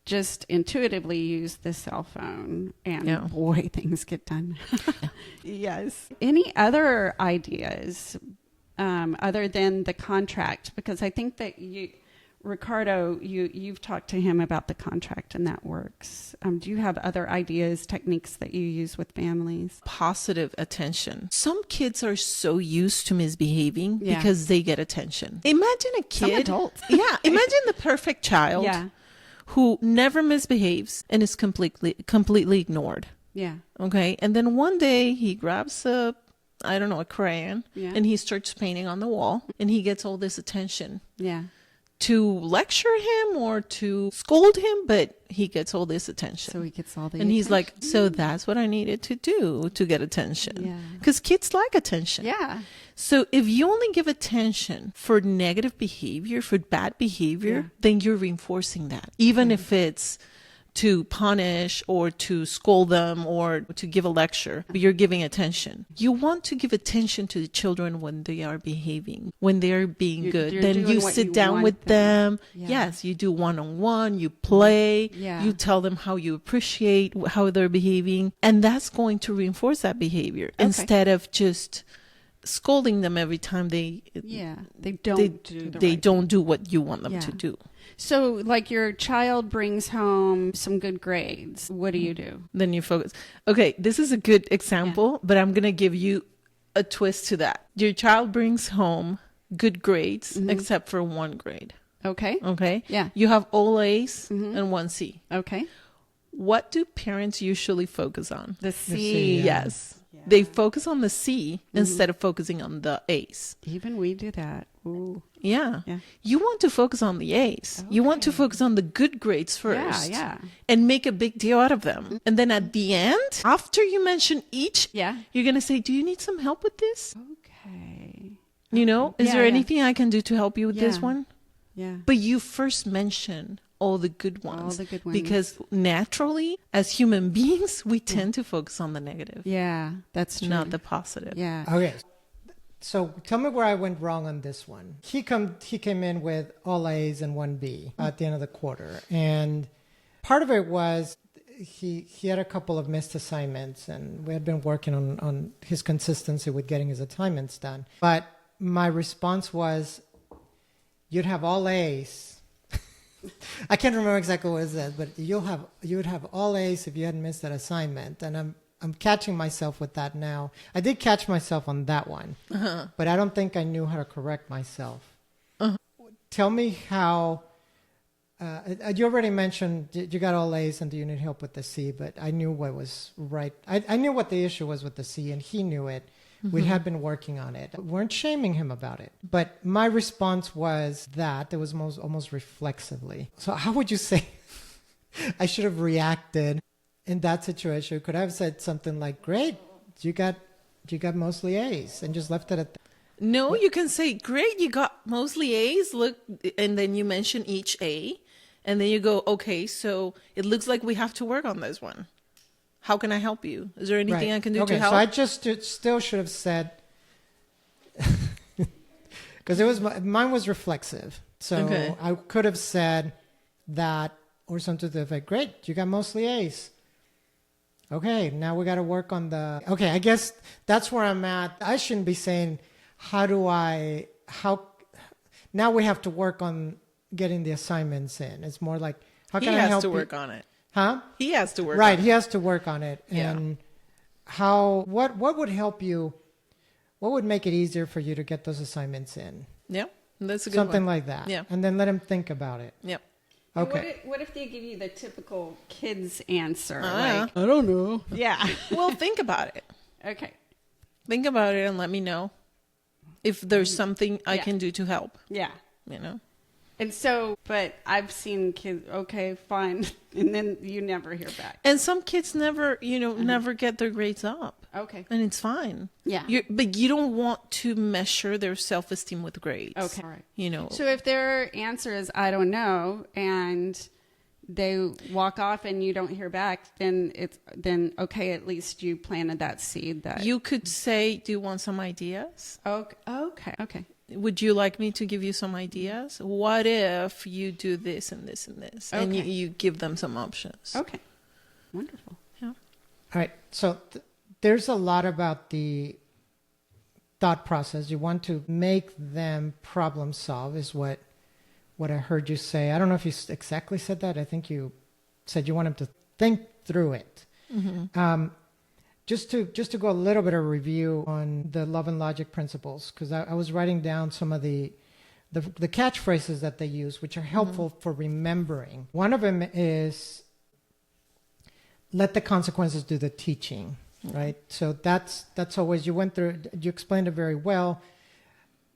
A: just intuitively used the cell phone and boy, things get done. Yes. Any other ideas other than the contract? Because I think that Ricardo, you've talked to him about the contract and that works. Do you have other ideas, techniques that you use with families?
C: Positive attention. Some kids are so used to misbehaving because they get attention. Imagine a kid.
A: Some adults.
C: Imagine the perfect child who never misbehaves and is completely ignored.
A: Yeah.
C: Okay. And then one day he grabs a crayon and he starts painting on the wall and he gets all this attention.
A: Yeah.
C: To lecture him or to scold him, but he gets all this attention.
A: So he gets all the
C: And he's like, so that's what I needed to do to get attention.
A: Yeah.
C: Because kids like attention.
A: Yeah.
C: So if you only give attention for negative behavior, for bad behavior, then you're reinforcing that. Even if it's to punish or to scold them or to give a lecture, but you're giving attention. You want to give attention to the children when they are behaving, when they're being good. Then you sit down with them. Yes, you do one-on-one, you play, you tell them how you appreciate how they're behaving, and that's going to reinforce that behavior instead of just scolding them every time they don't do what you want them to do.
A: So, like your child brings home some good grades. What do you do?
C: Then you focus. Okay, this is a good example, but I'm going to give you a twist to that. Your child brings home good grades, except for one grade.
A: Okay.
C: Okay?
A: Yeah.
C: You have all A's and one C.
A: Okay.
C: What do parents usually focus on?
A: The C.
C: Yes. Yeah. They focus on the C instead of focusing on the A's.
A: Even we do that. Ooh.
C: Yeah. You want to focus on the A's. Okay. You want to focus on the good grades first. And make a big deal out of them. And then at the end, after you mention each, you're going to say, do you need some help with this?
A: Okay.
C: You know, is there anything I can do to help you with this one?
A: Yeah.
C: But you first mention all the good ones.
A: All the good ones.
C: Because naturally, as human beings, we tend to focus on the negative.
A: Yeah, that's true.
C: Not the positive.
A: Yeah.
B: Okay. So tell me where I went wrong on this one. He came in with all A's and one B at the end of the quarter. And part of it was he had a couple of missed assignments, and we had been working on his consistency with getting his assignments done. But my response was, you'd have all A's. I can't remember exactly what it said, but you would have all A's if you hadn't missed that assignment. And I'm catching myself with that now. I did catch myself on that one, but I don't think I knew how to correct myself. Tell me how, you already mentioned you got all A's and do you need help with the C, but I knew what was right. I knew what the issue was with the C and he knew it. We had been working on it. We weren't shaming him about it. But my response was that it was almost reflexively. So how would you say I should have reacted in that situation? Could I have said something like, great, you got mostly A's, and just left it at that?
C: No, you can say, great, you got mostly A's, look, and then you mention each A, and then you go, okay, so it looks like we have to work on this one. How can I help you? Is there anything I can do to help?
B: So I just still should have said, because mine was reflexive. So I could have said that, or something to the effect, great, you got mostly A's. Okay, now we got to work on okay, I guess that's where I'm at. I shouldn't be saying, now we have to work on getting the assignments in. It's more like, how can I help you?
C: He has to work on it.
B: Huh?
C: He has to work on it.
B: Right, he has to work on it. And what would help you? What would make it easier for you to get those assignments in?
C: Yeah, that's a good
B: Something
C: one.
B: like that.
C: Yeah.
B: And then let them think about it.
C: Yep.
B: Okay.
A: What if they give you the typical kids answer?
C: Ah.
A: I don't know. Yeah.
C: Well, think about it.
A: Okay.
C: Think about it and let me know if there's something I
A: Yeah.
C: can do to help,
A: Yeah.
C: you know?
A: And so, but I've seen kids, okay, fine. And then you never hear back.
C: And some kids never, never get their grades up.
A: Okay.
C: And it's fine.
A: Yeah.
C: But you don't want to measure their self-esteem with grades.
A: Okay. All right.
C: You know.
A: So if their answer is, I don't know, and they walk off and you don't hear back, then okay, at least you planted that seed that
C: You could say, do you want some ideas?
A: Okay.
C: Would you like me to give you some ideas? What if you do this and this and this? And
A: Okay.
C: you give them some options.
A: Okay. Wonderful.
C: Yeah.
B: All right. So there's a lot about the thought process. You want to make them problem solve is what I heard you say. I don't know if you exactly said that. I think you said you want them to think through it.
C: Mm-hmm.
B: Just to go a little bit of review on the love and logic principles, because I was writing down some of the catchphrases that they use, which are helpful for remembering. One of them is, let the consequences do the teaching, right? So that's always, you explained it very well.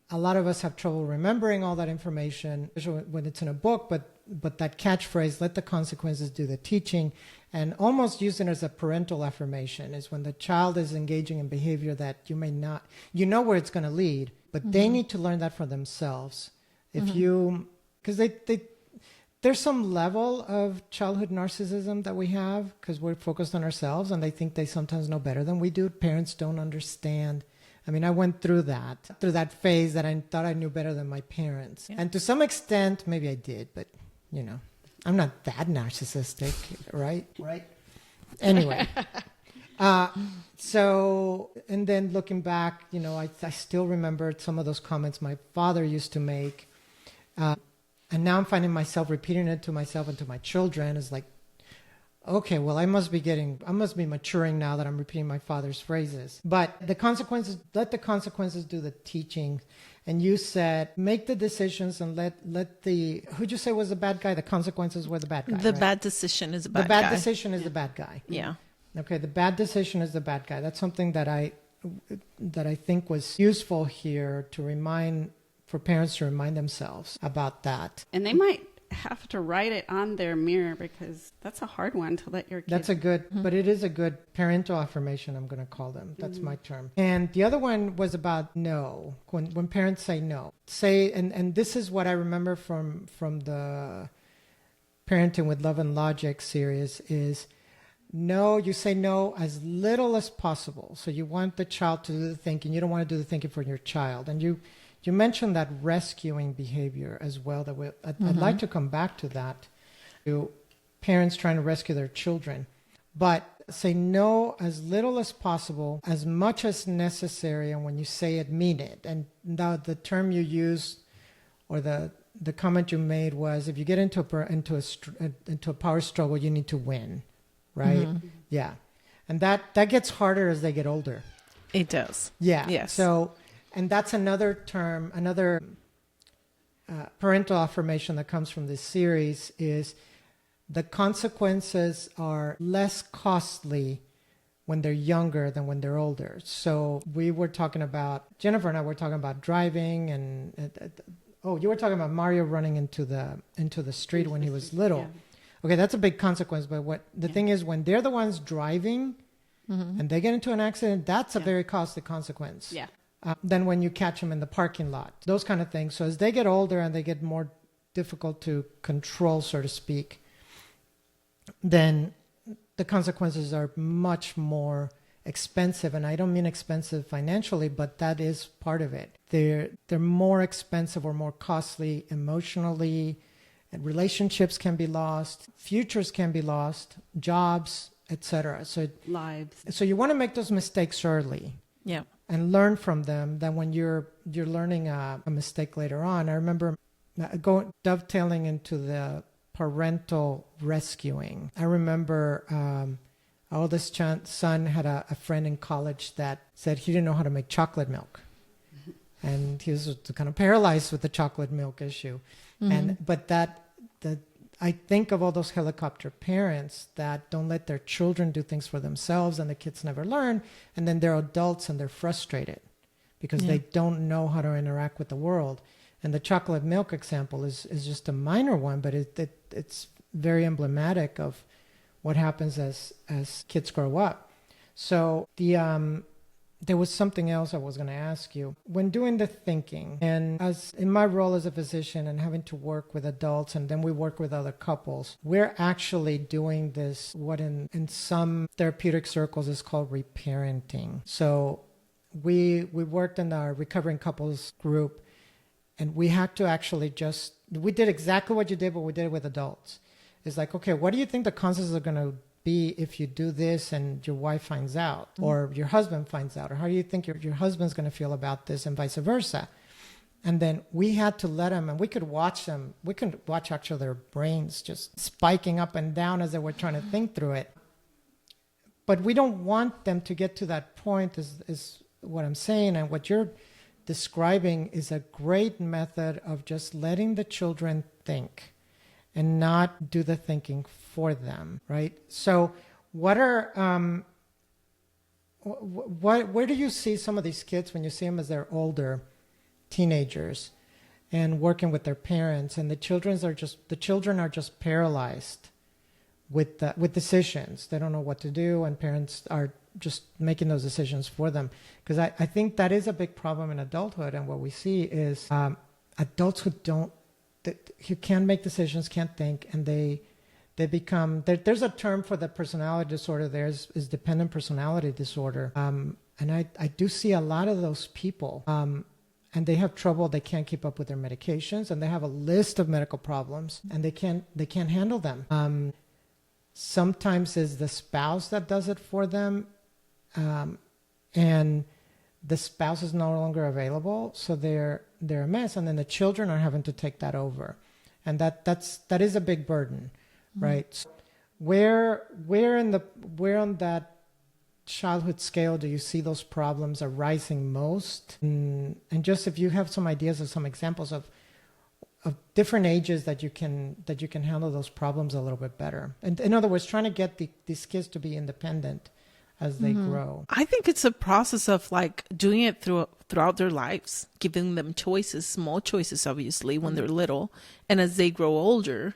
B: A lot of us have trouble remembering all that information, especially when it's in a book, but that catchphrase, let the consequences do the teaching, and almost used it as a parental affirmation, is when the child is engaging in behavior that you may not, where it's going to lead, but they need to learn that for themselves. If because there's some level of childhood narcissism that we have because we're focused on ourselves and they think they sometimes know better than we do. Parents don't understand. I mean, I went through that phase that I thought I knew better than my parents. Yeah. And to some extent, maybe I did, but, I'm not that narcissistic, right? Right. Anyway. So, and then looking back, I still remembered some of those comments my father used to make. And now I'm finding myself repeating it to myself and to my children. It's like, okay, well, I must be maturing now that I'm repeating my father's phrases. But let the consequences do the teaching. And you said, make the decisions and let who'd you say was the bad guy? The consequences were the bad guy.
C: The
B: right?
C: bad decision is a bad guy.
B: The bad decision is the bad guy.
C: Yeah.
B: Okay, the bad decision is the bad guy. That's something that I think was useful here for parents to remind themselves about that.
A: And they might have to write it on their mirror because that's a hard one to let your kids.
B: But it is a good parental affirmation, I'm going to call them. That's my term. And the other one was about no. When parents say no, and this is what I remember from the Parenting with Love and Logic series is no, you say no as little as possible. So you want the child to do the thinking. You don't want to do the thinking for your child. And you mentioned that rescuing behavior as well. I'd like to come back to that. To parents trying to rescue their children. But say no as little as possible, as much as necessary. And when you say it, mean it. And the term you used or the comment you made was if you get into a power struggle, you need to win. Right? Yeah. And that gets harder as they get older.
C: It does.
B: Yeah.
C: Yes.
B: So, and that's another term, parental affirmation that comes from this series is the consequences are less costly when they're younger than when they're older. So Jennifer and I were talking about driving you were talking about Mario running into the street when he was little. Yeah. Okay, that's a big consequence. But the thing is, when they're the ones driving and they get into an accident, that's a very costly consequence.
A: Yeah.
B: Than when you catch them in the parking lot. Those kind of things. So as they get older and they get more difficult to control, so to speak, then the consequences are much more expensive. And I don't mean expensive financially, but that is part of it. They're more expensive or more costly emotionally. And relationships can be lost, futures can be lost, jobs, etc.
A: Lives.
B: So you want to make those mistakes early.
C: Yeah.
B: And learn from them. Then when you're learning a mistake later on, I remember dovetailing into the parental rescuing. I remember our oldest son had a friend in college that said he didn't know how to make chocolate milk. And he was kind of paralyzed with the chocolate milk issue. But I think of all those helicopter parents that don't let their children do things for themselves, and the kids never learn. And then they're adults and they're frustrated because they don't know how to interact with the world. And the chocolate milk example is just a minor one, but it's very emblematic of what happens as kids grow up. So there was something else I was going to ask you. When doing the thinking, and as in my role as a physician and having to work with adults, and then we work with other couples, we're actually doing this, what in some therapeutic circles is called reparenting. So we worked in our recovering couples group, and we had to actually we did exactly what you did, but we did it with adults. It's like, okay, what do you think the consequences are going to be if you do this and your wife finds out, or your husband finds out, or how do you think your husband's going to feel about this, and vice versa? And then we had to let them, and we could watch them. We could watch actually their brains just spiking up and down as they were trying to think through it. But we don't want them to get to that point, is what I'm saying. And what you're describing is a great method of just letting the children think and not do the thinking for them, right? So where do you see some of these kids when you see them as they're older, teenagers, and working with their parents, and the children are just paralyzed with decisions. They don't know what to do, and parents are just making those decisions for them. Because I think that is a big problem in adulthood, and what we see is adults who can't make decisions, can't think, and they become, there's a term for the personality disorder there, is dependent personality disorder. And I do see a lot of those people, and they have trouble, they can't keep up with their medications, and they have a list of medical problems, and they can't handle them. Sometimes it's the spouse that does it for them, and the spouse is no longer available, so they're a mess, and then the children are having to take that over, and that is a big burden, right? So where on that childhood scale do you see those problems arising most? And just if you have some ideas or some examples of different ages that you can handle those problems a little bit better. And in other words, trying to get these kids to be independent as they grow.
C: I think it's a process of like doing it throughout their lives, giving them choices, small choices, obviously, when they're little. And as they grow older,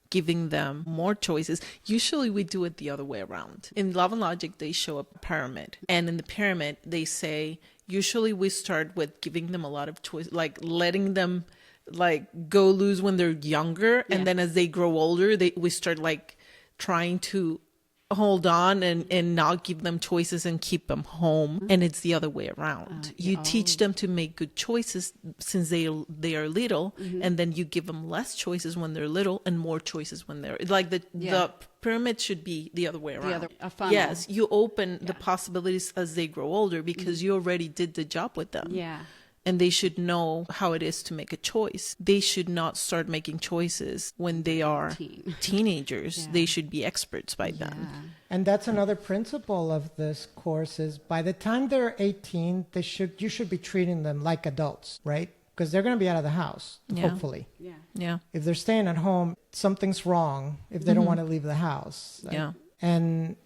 C: giving them more choices. Usually we do it the other way around. In Love and Logic, they show a pyramid. And in the pyramid, they say, usually we start with giving them a lot of choice, like letting them like go loose when they're younger. Yeah. And then as they grow older, we start like trying to hold on and not give them choices and keep them home. And it's the other way around. You teach them to make good choices since they are little, and then you give them less choices when they're little and more choices when they're like the pyramid should be the other way around.
A: A funnel.
C: Yes, you open the possibilities as they grow older because you already did the job with them.
A: Yeah.
C: And they should know how it is to make a choice. They should not start making choices when they are teenagers. Yeah. They should be experts by then.
B: And that's another principle of this course is by the time they're 18, you should be treating them like adults, right? Because they're going to be out of the house, hopefully.
C: Yeah.
B: If they're staying at home, something's wrong if they don't want to leave the house. Right? Yeah. And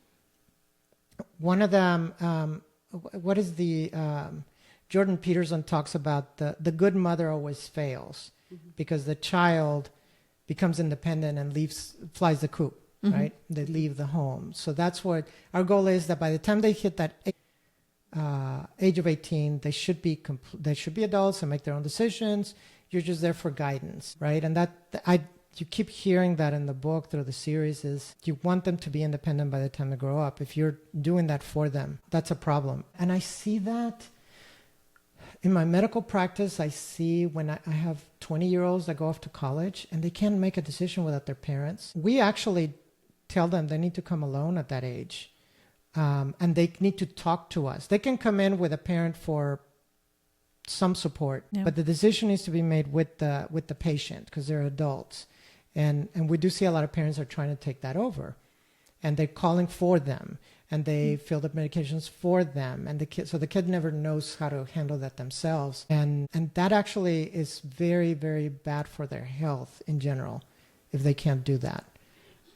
B: one of them, what is the... Jordan Peterson talks about the good mother always fails because the child becomes independent and flies the coop, right? They leave the home. So that's what our goal is, that by the time they hit that age of 18, they should be adults and make their own decisions. You're just there for guidance, right? And you keep hearing that in the book through the series is you want them to be independent by the time they grow up. If you're doing that for them, that's a problem. And I see that in my medical practice. I see when I have 20-year-olds that go off to college and they can't make a decision without their parents. We actually tell them they need to come alone at that age. And they need to talk to us. They can come in with a parent for some support, but the decision needs to be made with the patient because they're adults. And we do see a lot of parents are trying to take that over. and they're calling for them, and they fill the medications for them, and the kid never knows how to handle that themselves, and that actually is very, very bad for their health in general if they can't do that.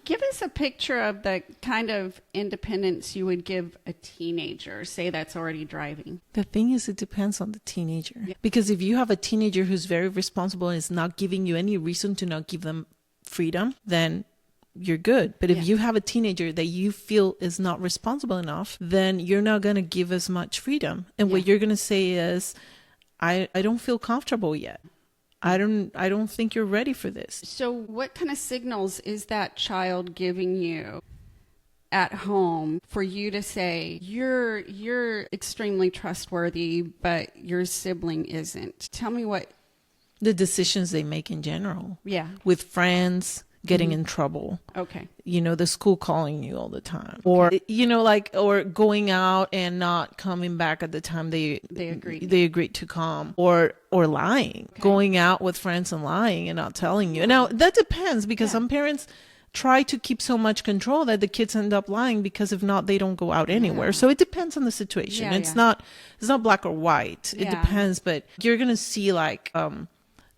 A: Give us a picture of the kind of independence you would give a teenager, say that's already driving.
C: The thing is, it depends on the teenager. Yeah. Because if you have a teenager who's very responsible and is not giving you any reason to not give them freedom, then you're good. But if you have a teenager that you feel is not responsible enough, then you're not going to give as much freedom. And what you're going to say is, I don't feel comfortable yet. I don't think you're ready for this.
A: So what kind of signals is that child giving you at home for you to say, you're extremely trustworthy, but your sibling isn't? Tell me what.
C: The decisions they make in general.
A: Yeah.
C: With friends, getting in trouble. Okay. The school calling you all the time. Or, or going out and not coming back at the time they agreed to come. Or lying. Okay. Going out with friends and lying and not telling you. Now, that depends because some parents try to keep so much control that the kids end up lying because if not, they don't go out anywhere. Yeah. So it depends on the situation. It's not black or white. It depends, but you're going to see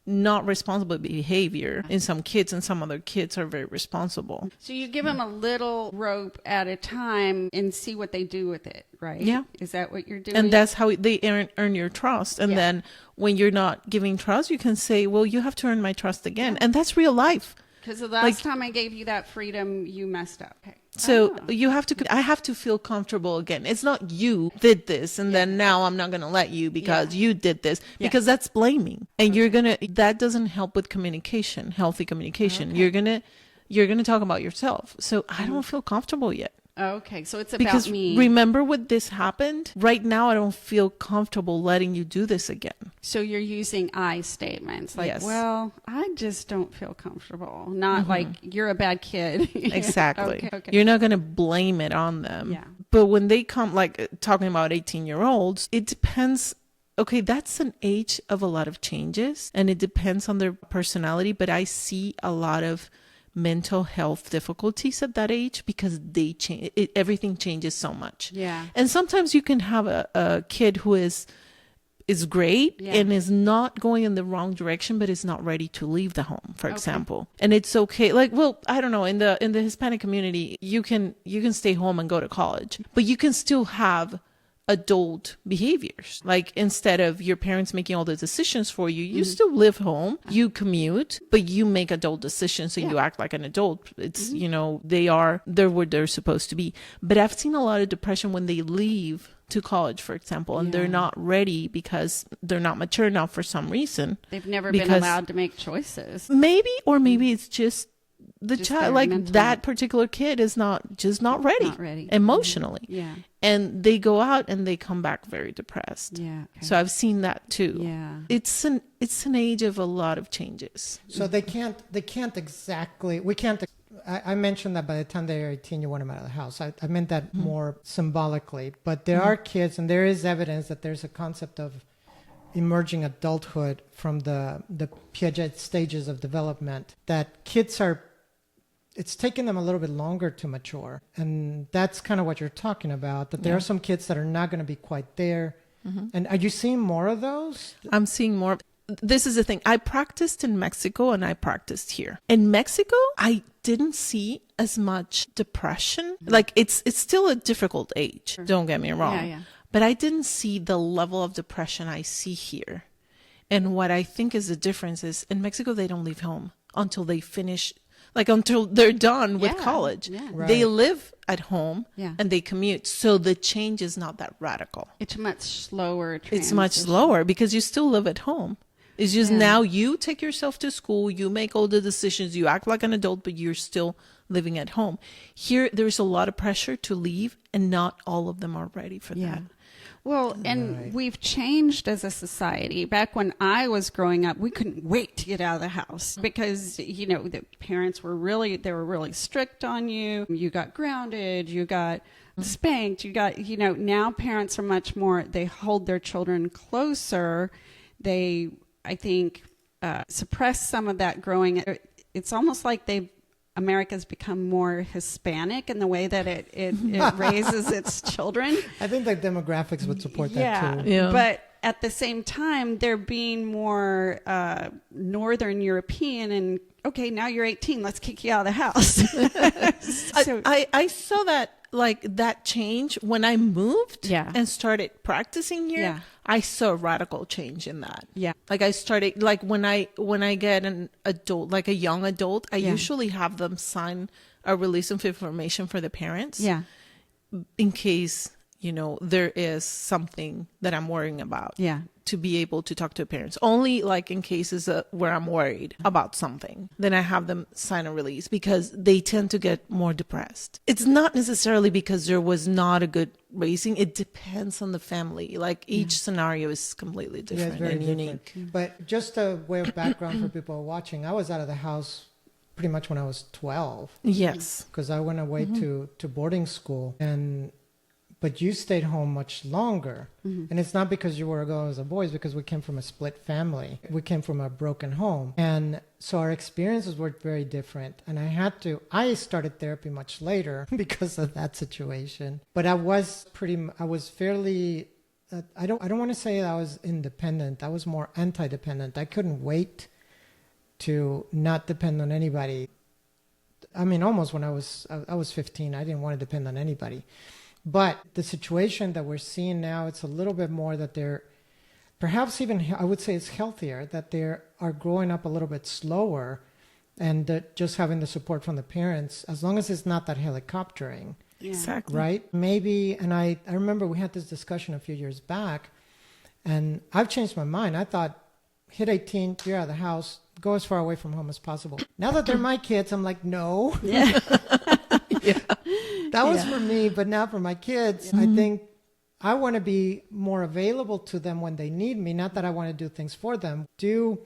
C: not responsible behavior in some kids, and some other kids are very responsible.
A: So you give them a little rope at a time and see what they do with it, right? Yeah. Is that what you're doing?
C: And that's how they earn your trust. And then when you're not giving trust, you can say, well, you have to earn my trust again. And that's real life.
A: Because the last time I gave you that freedom, you messed up. Okay.
C: So I have to feel comfortable again. It's not you did this and then now I'm not going to let you because you did this, because that's blaming. And that doesn't help with communication, healthy communication. Okay. You're going to talk about yourself. So I don't feel comfortable yet.
A: Okay, so it's about
C: because
A: me.
C: Remember what this happened? Right now, I don't feel comfortable letting you do this again.
A: So you're using I statements like, well, I just don't feel comfortable. Not like you're a bad kid.
C: Exactly. Okay. You're not going to blame it on them. Yeah. But when they come, like talking about 18-year-olds, it depends. Okay, that's an age of a lot of changes and it depends on their personality. But I see a lot of mental health difficulties at that age because they change. Everything changes so much. Yeah. And sometimes you can have a kid who is great and is not going in the wrong direction, but is not ready to leave the home, for example. And it's okay. Like, well, I don't know. In the Hispanic community, you can stay home and go to college, but you can still have adult behaviors. Like instead of your parents making all the decisions for you, you still live home, you commute, but you make adult decisions. So you act like an adult. It's, they're where they're supposed to be. But I've seen a lot of depression when they leave to college, for example, and they're not ready because they're not mature enough for some reason.
A: They've never been allowed to make choices.
C: Maybe it's just the child, like mentally. That particular kid is not ready emotionally. Yeah. And they go out and they come back very depressed. Yeah. Okay. So I've seen that too. Yeah. It's an age of a lot of changes.
B: So they can't exactly, I mentioned that by the time they're 18, you want them out of the house. I meant that more symbolically, but there are kids and there is evidence that there's a concept of emerging adulthood from the Piaget stages of development, that kids it's taken them a little bit longer to mature. And that's kind of what you're talking about, that there are some kids that are not going to be quite there. Mm-hmm. And are you seeing more of those?
C: I'm seeing more. This is the thing. I practiced in Mexico and I practiced here. In Mexico, I didn't see as much depression. Like it's still a difficult age. Sure. Don't get me wrong. Yeah. But I didn't see the level of depression I see here. And what I think is the difference is in Mexico, they don't leave home until they finish, until they're done with college. Yeah. Right. They live at home and they commute. So the change is not that radical.
A: It's much slower.
C: It's much slower because you still live at home. It's just now you take yourself to school, you make all the decisions, you act like an adult, but you're still living at home. Here, there's a lot of pressure to leave and not all of them are ready for that.
A: Well, and we've changed as a society. Back when I was growing up, we couldn't wait to get out of the house because, the parents were really strict on you. You got grounded, you got spanked, you got, now parents are much more, they hold their children closer. They, I think, suppress some of that growing. It's almost like they've America's become more Hispanic in the way that it raises its children.
B: I think the demographics would support that too.
C: Yeah.
A: But at the same time, they're being more Northern European and, okay, now you're 18, let's kick you out of the house.
C: I saw that change when I moved
A: Yeah.
C: and started practicing here.
A: Yeah.
C: I saw a radical change in that.
A: Yeah.
C: Like I started, like when I get an adult, like a young adult, I
A: Yeah.
C: usually have them sign a release of information for the parents.
A: Yeah.
C: In case, there is something that I'm worrying about.
A: Yeah.
C: To be able to talk to parents. Only like in cases where I'm worried about something, then I have them sign a release because they tend to get more depressed. It's not necessarily because there was not a good raising. It depends on the family. Like each scenario is completely different
B: it's very
C: and
B: different.
C: unique.
B: But just a way of background for people watching, I was out of the house pretty much when I was 12
C: Yes.
B: because I went away to boarding school, but you stayed home much longer. And it's not because you were a girl as a boy, it's because we came from a split family. We came from a broken home. And so our experiences were very different. And I started therapy much later because of that situation. But I was fairly, I don't want to say I was independent. I was more anti-dependent. I couldn't wait to not depend on anybody. I mean, almost when I was 15, I didn't want to depend on anybody. But the situation that we're seeing now, it's a little bit more that they're, perhaps even, I would say it's healthier, that they are growing up a little bit slower and just having the support from the parents, as long as it's not that helicoptering.
A: Yeah.
C: Exactly.
B: Right? Maybe, and I remember we had this discussion a few years back, and I've changed my mind. I thought, hit 18, you're out of the house, go as far away from home as possible. Now that they're my kids, I'm like, no.
A: Yeah.
C: Yeah.
B: That was for me, but now for my kids, I think I want to be more available to them when they need me. Not that I want to do things for them. I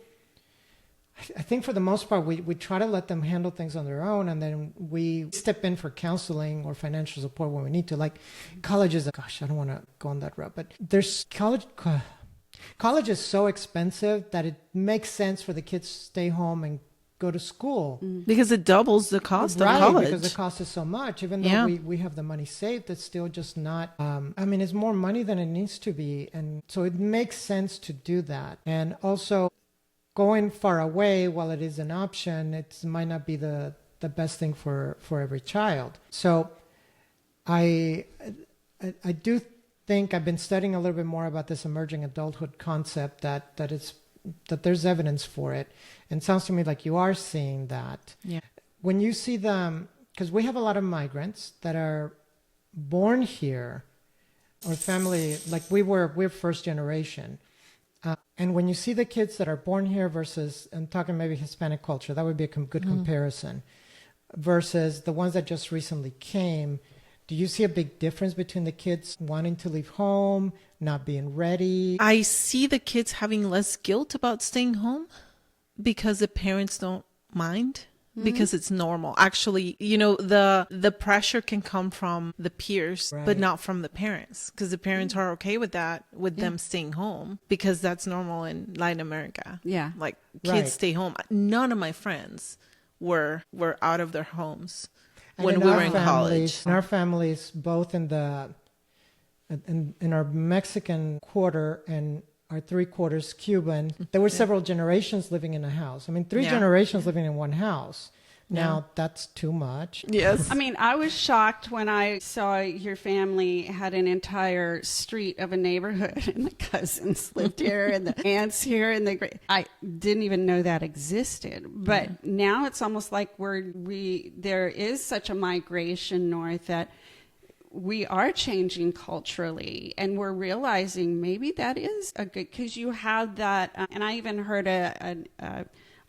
B: think for the most part, we try to let them handle things on their own, and then we step in for counseling or financial support when we need to. Like colleges, gosh, I don't want to go on that route, but there's college is so expensive that it makes sense for the kids to stay home and go to school.
C: Because it doubles the cost of college.
B: Because the cost is so much. Even though we have the money saved, it's still just not, it's more money than it needs to be. And so it makes sense to do that. And also going far away, while it is an option, it might not be the best thing for every child. So I do think I've been studying a little bit more about this emerging adulthood concept that there's evidence for it. And it sounds to me like you are seeing that.
C: Yeah.
B: When you see them, because we have a lot of migrants that are born here, or family, like we're first generation. And when you see the kids that are born here versus, I'm talking maybe Hispanic culture, that would be a good comparison, versus the ones that just recently came. Do you see a big difference between the kids wanting to leave home, not being ready?
C: I see the kids having less guilt about staying home because the parents don't mind, because it's normal. Actually, the pressure can come from the peers, but not from the parents, because the parents are okay with that, with them staying home, because that's normal in Latin America.
A: Yeah.
C: Like kids stay home. None of my friends were out of their homes when we were in college.
B: In our families, both in our Mexican quarter and our 3/4 Cuban, there were several generations living in a house. I mean, 3 generations living in one house. Now, that's too much.
C: Yes.
A: I mean, I was shocked when I saw your family had an entire street of a neighborhood, and the cousins lived here, and the aunts here, and I didn't even know that existed. But now it's almost like there is such a migration north that we are changing culturally, and we're realizing maybe that is a good, because you have that, and I even heard an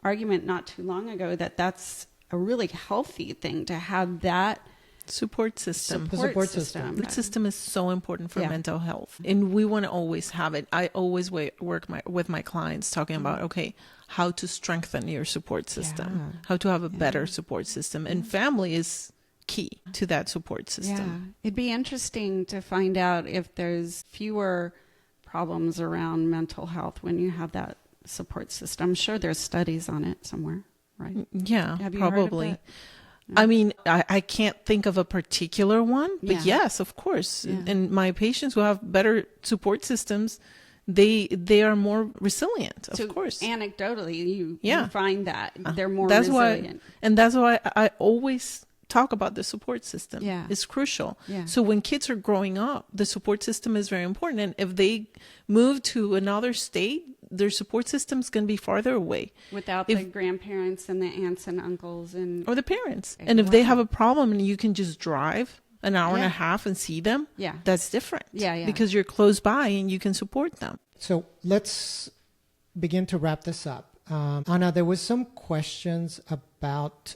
A: argument not too long ago that that's a really healthy thing to have that
C: support system.
B: The support system.
C: Support system is so important for mental health, and we want to always have it. I always work with my clients talking about, okay, how to strengthen your support system, how to have a better support system, and family is key to that support system.
A: Yeah. It'd be interesting to find out if there's fewer problems around mental health when you have that support system. I'm sure there's studies on it somewhere, right?
C: Yeah,
A: Have you
C: probably.
A: heard of
C: I mean, I can't think of a particular one, but yes, of course.
A: Yeah.
C: And my patients who have better support systems, they are more resilient, of course.
A: Anecdotally, you find that they're more
C: that's
A: resilient.
C: That's why I always talk about the support system.
A: Yeah.
C: It's crucial.
A: Yeah.
C: So when kids are growing up, the support system is very important. And if they move to another state, their support system is going to be farther away.
A: Without the grandparents and the aunts and uncles
C: or the parents. And if they have a problem and you can just drive an hour and a half and see them, that's different.
A: Yeah.
C: Because you're close by and you can support them.
B: So let's begin to wrap this up. Anna, there was some questions about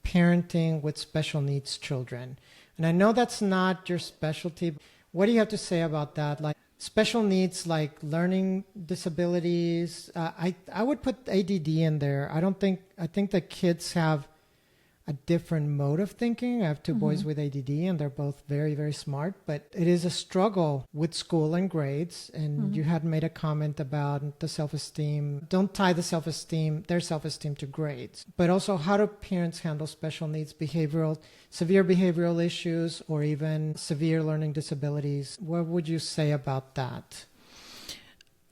B: parenting with special needs children. And I know that's not your specialty. What do you have to say about that? Like special needs, like learning disabilities. I would put ADD in there. I think that kids have a different mode of thinking. I have two boys with ADD and they're both very, very smart, but it is a struggle with school and grades. And you had made a comment about the self-esteem. Don't tie their self-esteem to grades, but also how do parents handle special needs, severe behavioral issues, or even severe learning disabilities? What would you say about that?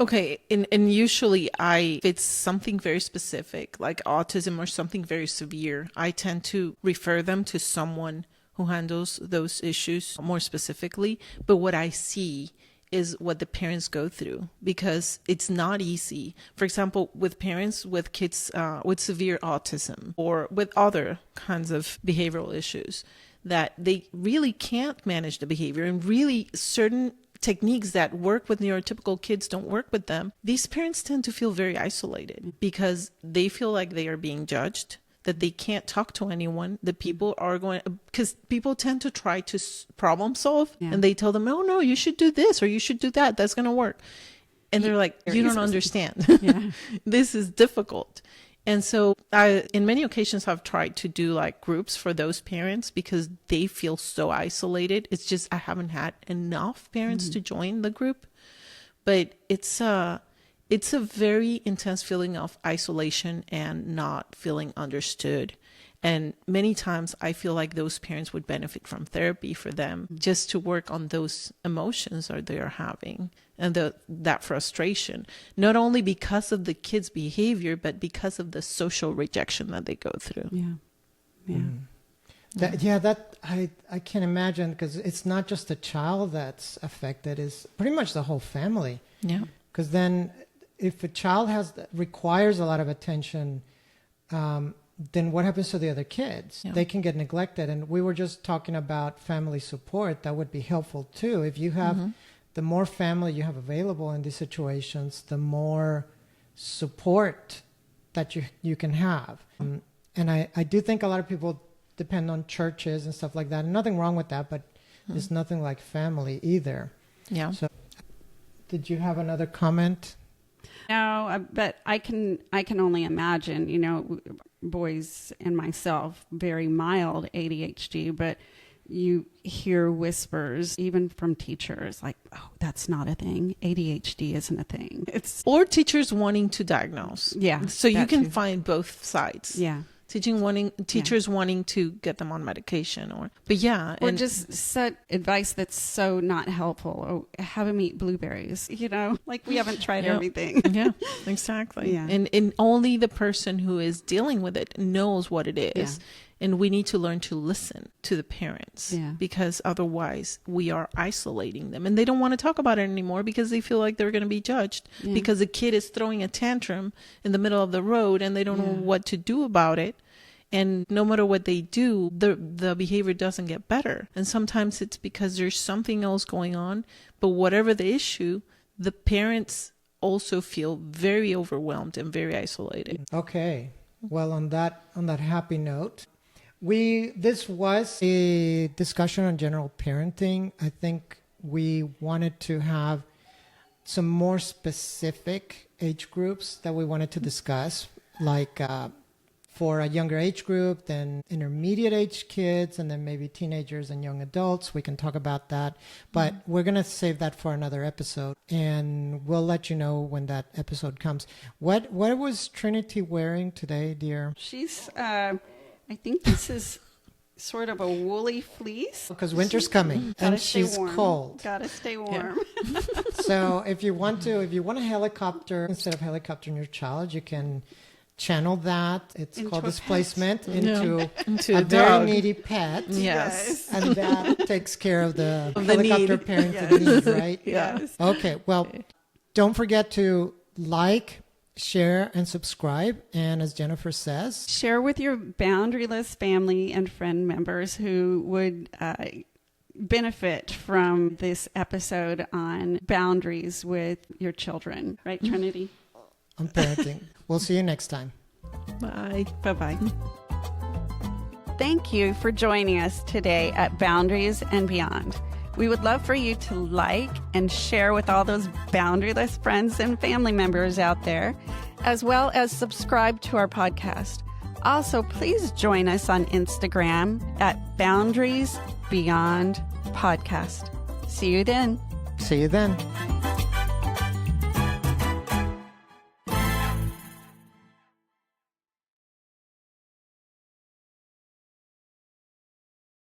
C: Okay, and usually if it's something very specific, like autism or something very severe, I tend to refer them to someone who handles those issues more specifically. But what I see is what the parents go through, because it's not easy. For example, with parents with kids with severe autism or with other kinds of behavioral issues, that they really can't manage the behavior, and really certain techniques that work with neurotypical kids don't work with them. These parents tend to feel very isolated because they feel like they are being judged, that they can't talk to anyone. The people are because people tend to try to problem solve, and they tell them, oh no, you should do this or you should do that. That's going to work. And they're like, you don't understand. This is difficult. And so in many occasions, I've tried to do like groups for those parents because they feel so isolated. It's just, I haven't had enough parents to join the group, but it's a very intense feeling of isolation and not feeling understood. And many times I feel like those parents would benefit from therapy for them, just to work on those emotions that they are having and that frustration, not only because of the kids' behavior, but because of the social rejection that they go through.
B: I can imagine, because it's not just the child that's affected, it's pretty much the whole family.
C: Yeah.
B: Because then if a child requires a lot of attention, then what happens to the other kids? They can get neglected. And we were just talking about family support. That would be helpful too. If you have, the more family you have available in these situations, the more support that you can have. And I do think a lot of people depend on churches and stuff like that. And nothing wrong with that, but there's nothing like family either.
C: Yeah.
B: So did you have another comment?
A: No, but I can only imagine, boys and myself, very mild ADHD, but you hear whispers even from teachers like, oh, that's not a thing. ADHD isn't a thing.
C: Or teachers wanting to diagnose.
A: Yeah.
C: So you can find both sides.
A: Yeah.
C: Teachers wanting to get them on medication, or
A: just set advice that's so not helpful. Oh, have them eat blueberries. Like we haven't tried everything.
C: Yeah, exactly.
A: Yeah.
C: And only the person who is dealing with it knows what it is. Yeah. And we need to learn to listen to the parents, because otherwise we are isolating them, and they don't want to talk about it anymore because they feel like they're going to be judged because the kid is throwing a tantrum in the middle of the road and they don't know what to do about it. And no matter what they do, the behavior doesn't get better. And sometimes it's because there's something else going on, but whatever the issue, the parents also feel very overwhelmed and very isolated.
B: Okay. Well, on that happy note, this was a discussion on general parenting. I think we wanted to have some more specific age groups that we wanted to discuss, like for a younger age group, then intermediate age kids, and then maybe teenagers and young adults. We can talk about that, but we're going to save that for another episode, and we'll let you know when that episode comes. What was Trinity wearing today, dear?
A: She's I think this is sort of a woolly fleece.
B: Because winter's coming and she's cold.
A: Gotta stay warm.
B: Yeah. So if you want a helicopter, instead of helicoptering your child, you can channel that. It's called displacement into a very needy pet.
C: Yes.
B: And that takes care of the helicopter parenting need, right?
A: Yes.
B: Okay. Well, don't forget to like, share, and subscribe. And as Jennifer says,
A: share with your boundaryless family and friend members who would benefit from this episode on boundaries with your children. Right, Trinity?
B: On parenting. We'll see you next time.
C: Bye.
A: Bye-bye. Thank you for joining us today at Boundaries and Beyond. We would love for you to like and share with all those boundaryless friends and family members out there, as well as subscribe to our podcast. Also, please join us on Instagram at Boundaries Beyond Podcast. See you then.
B: See you then.